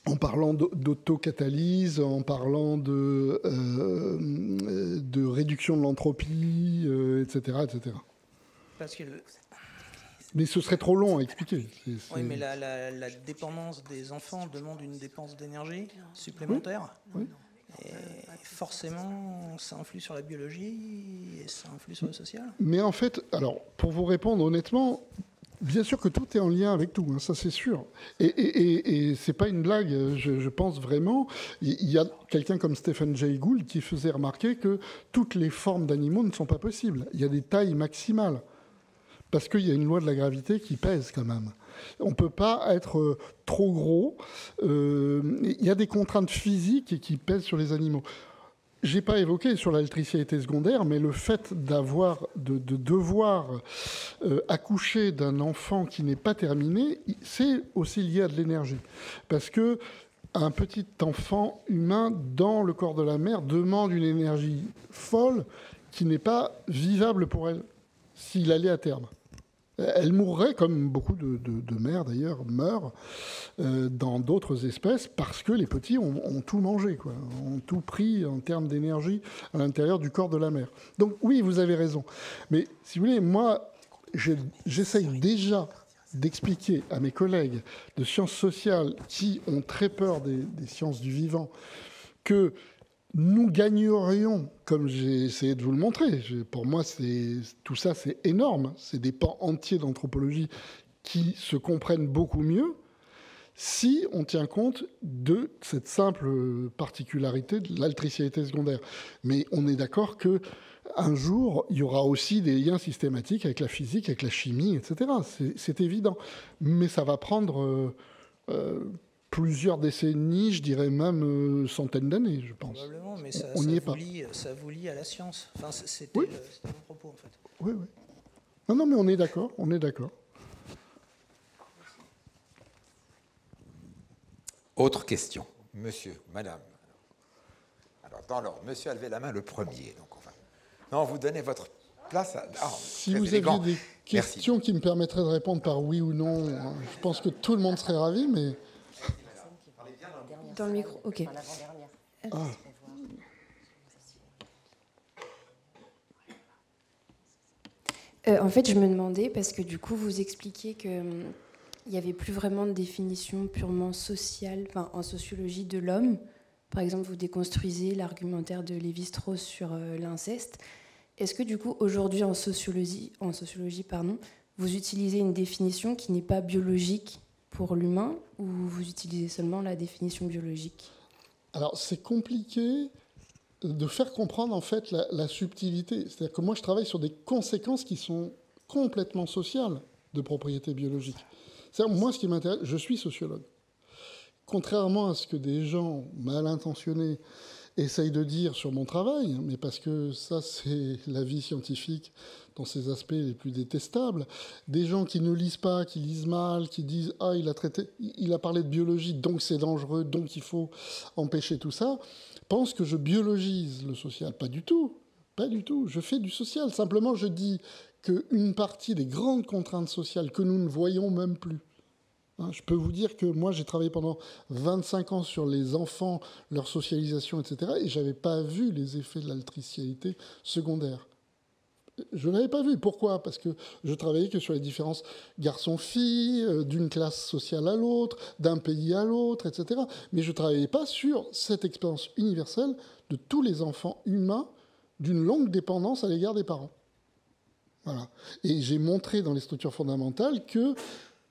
en parlant d'autocatalyse, en parlant de réduction de l'entropie, etc., etc. Parce que mais ce serait trop long à expliquer. Oui, mais la dépendance des enfants demande une dépense d'énergie supplémentaire. Oui. Et forcément, ça influe sur la biologie et ça influe sur le social. Mais en fait, alors, pour vous répondre honnêtement... Bien sûr que tout est en lien avec tout, hein, ça c'est sûr. Et c'est pas une blague, je pense vraiment. Il y a quelqu'un comme Stephen Jay Gould qui faisait remarquer que toutes les formes d'animaux ne sont pas possibles. Il y a des tailles maximales. Parce qu'il y a une loi de la gravité qui pèse quand même. On ne peut pas être trop gros. Il y a des contraintes physiques qui pèsent sur les animaux. Je n'ai pas évoqué sur l'altricialité secondaire, mais le fait de devoir accoucher d'un enfant qui n'est pas terminé, c'est aussi lié à de l'énergie. Parce que un petit enfant humain dans le corps de la mère demande une énergie folle qui n'est pas vivable pour elle s'il allait à terme. Elle mourrait, comme beaucoup de mères d'ailleurs meurent dans d'autres espèces, parce que les petits ont tout mangé, quoi, ont tout pris en termes d'énergie à l'intérieur du corps de la mère. Donc oui, vous avez raison. Mais si vous voulez, moi, j'essaye déjà d'expliquer à mes collègues de sciences sociales qui ont très peur des sciences du vivant que nous gagnerions, comme j'ai essayé de vous le montrer. Pour moi, tout ça, c'est énorme. C'est des pans entiers d'anthropologie qui se comprennent beaucoup mieux si on tient compte de cette simple particularité de l'altricialité secondaire. Mais on est d'accord qu'un jour, il y aura aussi des liens systématiques avec la physique, avec la chimie, etc. C'est évident. Mais ça va prendre... plusieurs décennies, je dirais même centaines d'années, je pense. Probablement, mais ça vous lie à la science. Enfin, c'était mon propos, en fait. Oui. Non, mais on est d'accord, Autre question. Monsieur, madame. Alors, dans l'ordre, monsieur a levé la main le premier. Donc non, vous donnez votre place à... si vous aviez des questions qui me permettraient de répondre par oui ou non, je pense que tout le monde serait ravi, mais... Dans le micro, ok. En fait, je me demandais, parce que du coup, vous expliquiez qu'il n'y avait plus vraiment de définition purement sociale, enfin, en sociologie de l'homme. Par exemple, vous déconstruisez l'argumentaire de Lévi-Strauss sur l'inceste. Est-ce que du coup, aujourd'hui, en sociologie, vous utilisez une définition qui n'est pas biologique pour l'humain, ou vous utilisez seulement la définition biologique? Alors, c'est compliqué de faire comprendre en fait la subtilité. C'est-à-dire que moi, je travaille sur des conséquences qui sont complètement sociales de propriété biologique. C'est-à-dire, moi, ce qui m'intéresse, je suis sociologue. Contrairement à ce que des gens mal intentionnés essayent de dire sur mon travail, mais parce que ça, c'est la vie scientifique dans ses aspects les plus détestables, des gens qui ne lisent pas, qui lisent mal, qui disent « Ah, il a parlé de biologie, donc c'est dangereux, donc il faut empêcher tout ça », pensent que je biologise le social. Pas du tout. Pas du tout. Je fais du social. Simplement, je dis qu'une partie des grandes contraintes sociales que nous ne voyons même plus, je peux vous dire que moi, j'ai travaillé pendant 25 ans sur les enfants, leur socialisation, etc. Et je n'avais pas vu les effets de l'altricialité secondaire. Je n'avais pas vu. Pourquoi? Parce que je travaillais que sur les différences garçons-filles, d'une classe sociale à l'autre, d'un pays à l'autre, etc. Mais je ne travaillais pas sur cette expérience universelle de tous les enfants humains d'une longue dépendance à l'égard des parents. Voilà. Et j'ai montré dans les structures fondamentales que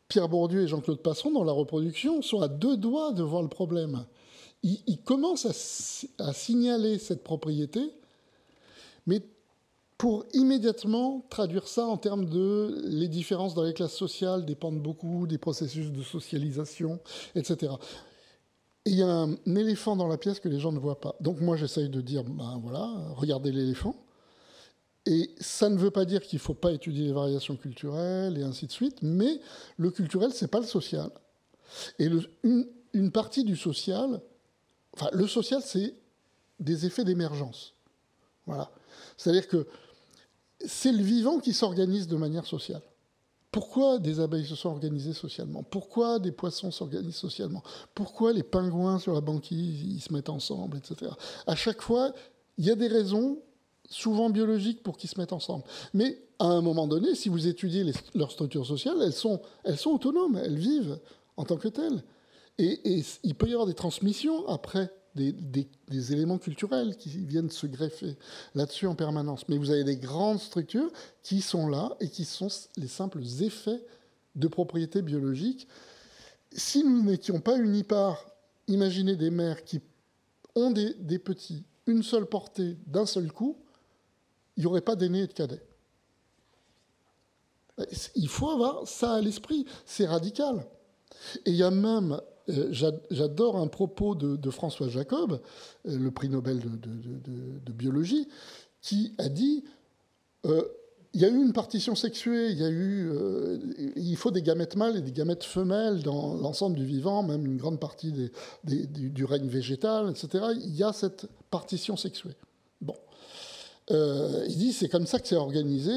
Pierre Bourdieu et Jean-Claude Passeron, dans la reproduction, sont à deux doigts de voir le problème. Ils commencent à signaler cette propriété, mais pour immédiatement traduire ça en termes de les différences dans les classes sociales dépendent beaucoup des processus de socialisation, etc. Et il y a un éléphant dans la pièce que les gens ne voient pas. Donc moi, j'essaye de dire, ben voilà, regardez l'éléphant. Et ça ne veut pas dire qu'il ne faut pas étudier les variations culturelles et ainsi de suite, mais le culturel, ce n'est pas le social. Et une partie du social, enfin, le social, c'est des effets d'émergence. Voilà. C'est-à-dire que c'est le vivant qui s'organise de manière sociale. Pourquoi des abeilles se sont organisées socialement? Pourquoi des poissons s'organisent socialement? Pourquoi les pingouins sur la banquise, ils se mettent ensemble, etc. À chaque fois, il y a des raisons souvent biologiques pour qu'ils se mettent ensemble. Mais à un moment donné, si vous étudiez leurs structures sociales, elles sont autonomes, elles vivent en tant que telles. Et il peut y avoir des transmissions après, des éléments culturels qui viennent se greffer là-dessus en permanence. Mais vous avez des grandes structures qui sont là et qui sont les simples effets de propriété biologique. Si nous n'étions pas unis par, imaginez des mères qui ont des petits, une seule portée, d'un seul coup, il n'y aurait pas d'aînés et de cadets. Il faut avoir ça à l'esprit, c'est radical. Et il y a même, j'adore un propos de François Jacob, le prix Nobel de biologie, qui a dit il y a eu une partition sexuée, il faut des gamètes mâles et des gamètes femelles dans l'ensemble du vivant, même une grande partie du règne végétal, etc. Il y a cette partition sexuée. Bon. Il dit c'est comme ça que c'est organisé,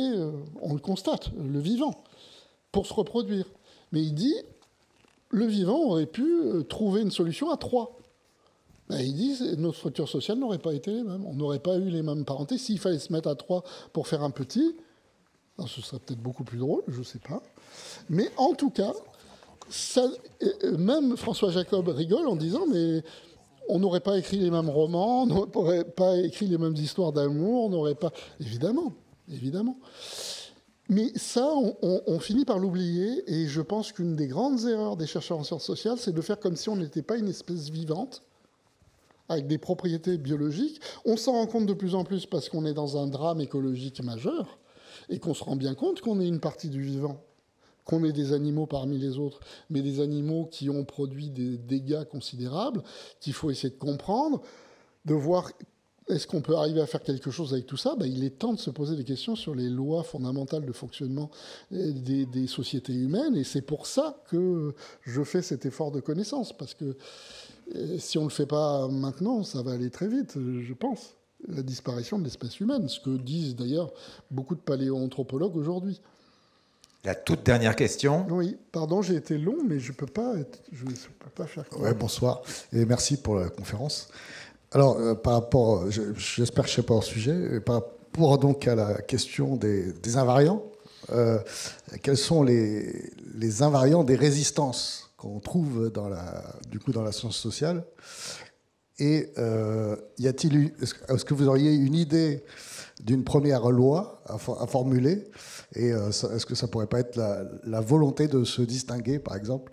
on le constate, le vivant, pour se reproduire. Mais il dit le vivant aurait pu trouver une solution à 3. Ben, il dit nos structures sociales n'auraient pas été les mêmes, on n'aurait pas eu les mêmes parentés. S'il fallait se mettre à 3 pour faire un petit, ce serait peut-être beaucoup plus drôle, je ne sais pas. Mais en tout cas, même François Jacob rigole en disant mais on n'aurait pas écrit les mêmes romans, on n'aurait pas écrit les mêmes histoires d'amour, on n'aurait pas... Évidemment, évidemment. Mais ça, on finit par l'oublier, et je pense qu'une des grandes erreurs des chercheurs en sciences sociales, c'est de faire comme si on n'était pas une espèce vivante, avec des propriétés biologiques. On s'en rend compte de plus en plus parce qu'on est dans un drame écologique majeur, et qu'on se rend bien compte qu'on est une partie du vivant, qu'on est des animaux parmi les autres, mais des animaux qui ont produit des dégâts considérables, qu'il faut essayer de comprendre, de voir est-ce qu'on peut arriver à faire quelque chose avec tout ça. Il est temps de se poser des questions sur les lois fondamentales de fonctionnement des sociétés humaines, et c'est pour ça que je fais cet effort de connaissance, parce que si on ne le fait pas maintenant, ça va aller très vite, je pense. La disparition de l'espèce humaine, ce que disent d'ailleurs beaucoup de paléoanthropologues aujourd'hui. La toute dernière question. Oui, pardon, j'ai été long, mais je ne peux pas faire quoi. Ouais, bonsoir, et merci pour la conférence. Alors, par rapport, j'espère que je ne sais pas hors sujet, par rapport donc à la question des invariants, quels sont les invariants des résistances qu'on trouve dans la science sociale? Et est-ce que vous auriez une idée d'une première loi à formuler? Et est-ce que ça pourrait pas être la volonté de se distinguer, par exemple?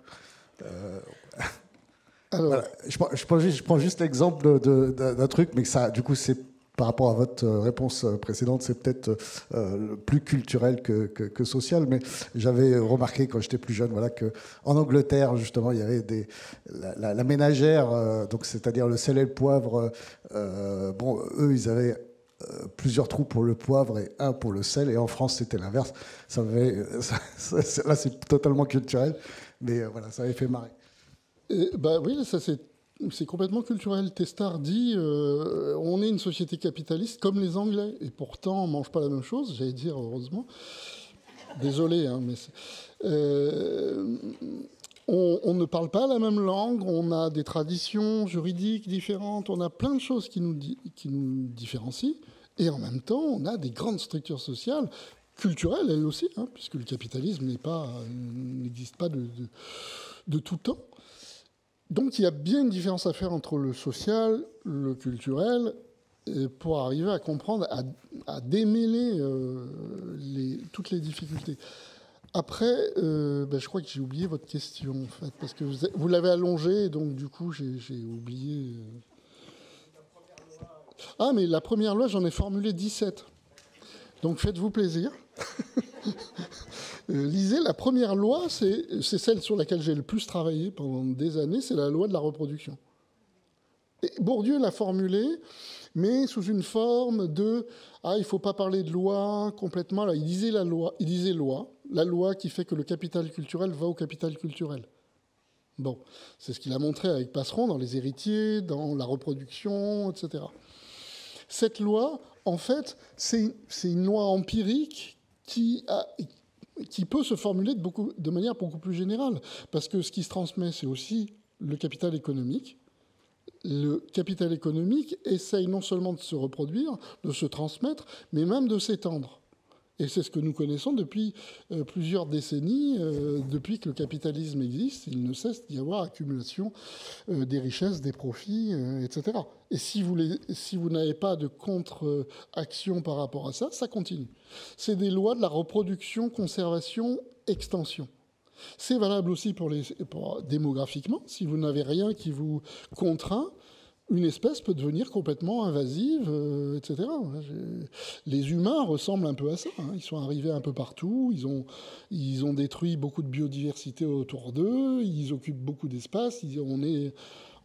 Alors, Voilà. Je prends juste l'exemple d'un truc, mais que ça, du coup, c'est par rapport à votre réponse précédente, c'est peut-être plus culturel que social, mais j'avais remarqué quand j'étais plus jeune, voilà, qu'en Angleterre, justement, il y avait la ménagère, donc c'est-à-dire le sel et le poivre. Bon, eux, ils avaient plusieurs trous pour le poivre et un pour le sel, et en France, c'était l'inverse. Là, c'est totalement culturel, mais voilà, ça avait fait marrer. Bah oui, ça c'est complètement culturel. Testard dit on est une société capitaliste comme les Anglais, et pourtant on mange pas la même chose. J'allais dire heureusement. Désolé, hein, mais on ne parle pas la même langue. On a des traditions juridiques différentes. On a plein de choses qui nous différencient, et en même temps on a des grandes structures sociales. Culturelles, elles aussi, hein, puisque le capitalisme n'existe pas de tout temps. Donc il y a bien une différence à faire entre le social, le culturel, pour arriver à comprendre, à démêler toutes les difficultés. Après, je crois que j'ai oublié votre question, en fait, parce que vous l'avez allongée, et donc du coup j'ai oublié. Ah, mais la première loi, j'en ai formulé 17. Donc faites-vous plaisir. Lisez, la première loi, c'est celle sur laquelle j'ai le plus travaillé pendant des années, c'est la loi de la reproduction. Et Bourdieu l'a formulée, mais sous une forme de il ne faut pas parler de loi complètement. Là, il disait la loi qui fait que le capital culturel va au capital culturel. Bon, c'est ce qu'il a montré avec Passeron dans Les Héritiers, dans la reproduction, etc. Cette loi, en fait, c'est une loi empirique qui peut se formuler de manière beaucoup plus générale. Parce que ce qui se transmet, c'est aussi le capital économique. Le capital économique essaye non seulement de se reproduire, de se transmettre, mais même de s'étendre. Et c'est ce que nous connaissons depuis plusieurs décennies, depuis que le capitalisme existe. Il ne cesse d'y avoir accumulation des richesses, des profits, etc. Et si vous n'avez pas de contre-action par rapport à ça, ça continue. C'est des lois de la reproduction, conservation, extension. C'est valable aussi démographiquement. Si vous n'avez rien qui vous contraint, une espèce peut devenir complètement invasive, etc. Les humains ressemblent un peu à ça. Hein. Ils sont arrivés un peu partout. Ils ont détruit beaucoup de biodiversité autour d'eux. Ils occupent beaucoup d'espace. On est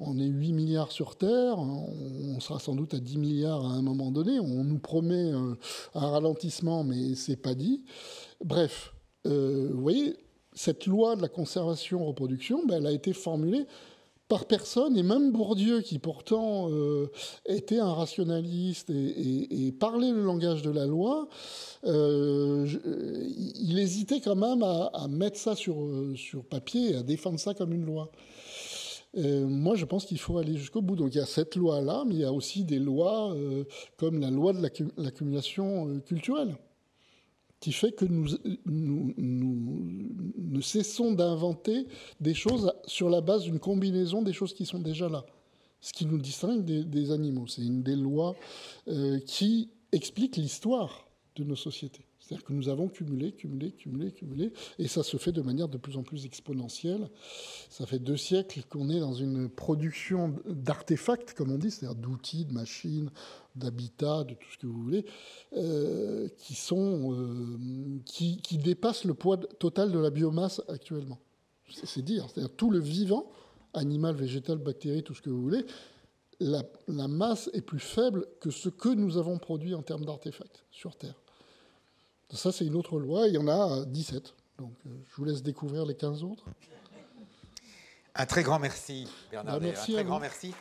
8 milliards sur Terre. On sera sans doute à 10 milliards à un moment donné. On nous promet un ralentissement, mais c'est pas dit. Bref, vous voyez, cette loi de la conservation-reproduction, elle a été formulée par personne, et même Bourdieu, qui pourtant était un rationaliste et parlait le langage de la loi, il hésitait quand même à mettre ça sur papier et à défendre ça comme une loi. Moi, je pense qu'il faut aller jusqu'au bout. Donc il y a cette loi-là, mais il y a aussi des lois comme la loi de l'accumulation culturelle, qui fait que nous ne cessons d'inventer des choses sur la base d'une combinaison des choses qui sont déjà là. Ce qui nous distingue des animaux. C'est une des lois qui explique l'histoire de nos sociétés. C'est-à-dire que nous avons cumulé, et ça se fait de manière de plus en plus exponentielle. Ça fait 2 siècles qu'on est dans une production d'artefacts, comme on dit, c'est-à-dire d'outils, de machines, d'habitats, de tout ce que vous voulez, qui dépassent le poids total de la biomasse actuellement. C'est dire, c'est-à-dire tout le vivant, animal, végétal, bactérie, tout ce que vous voulez, la masse est plus faible que ce que nous avons produit en termes d'artefacts sur Terre. Ça, c'est une autre loi. Il y en a 17. Donc, je vous laisse découvrir les 15 autres. Un très grand merci, Bernard. Merci un très grand merci.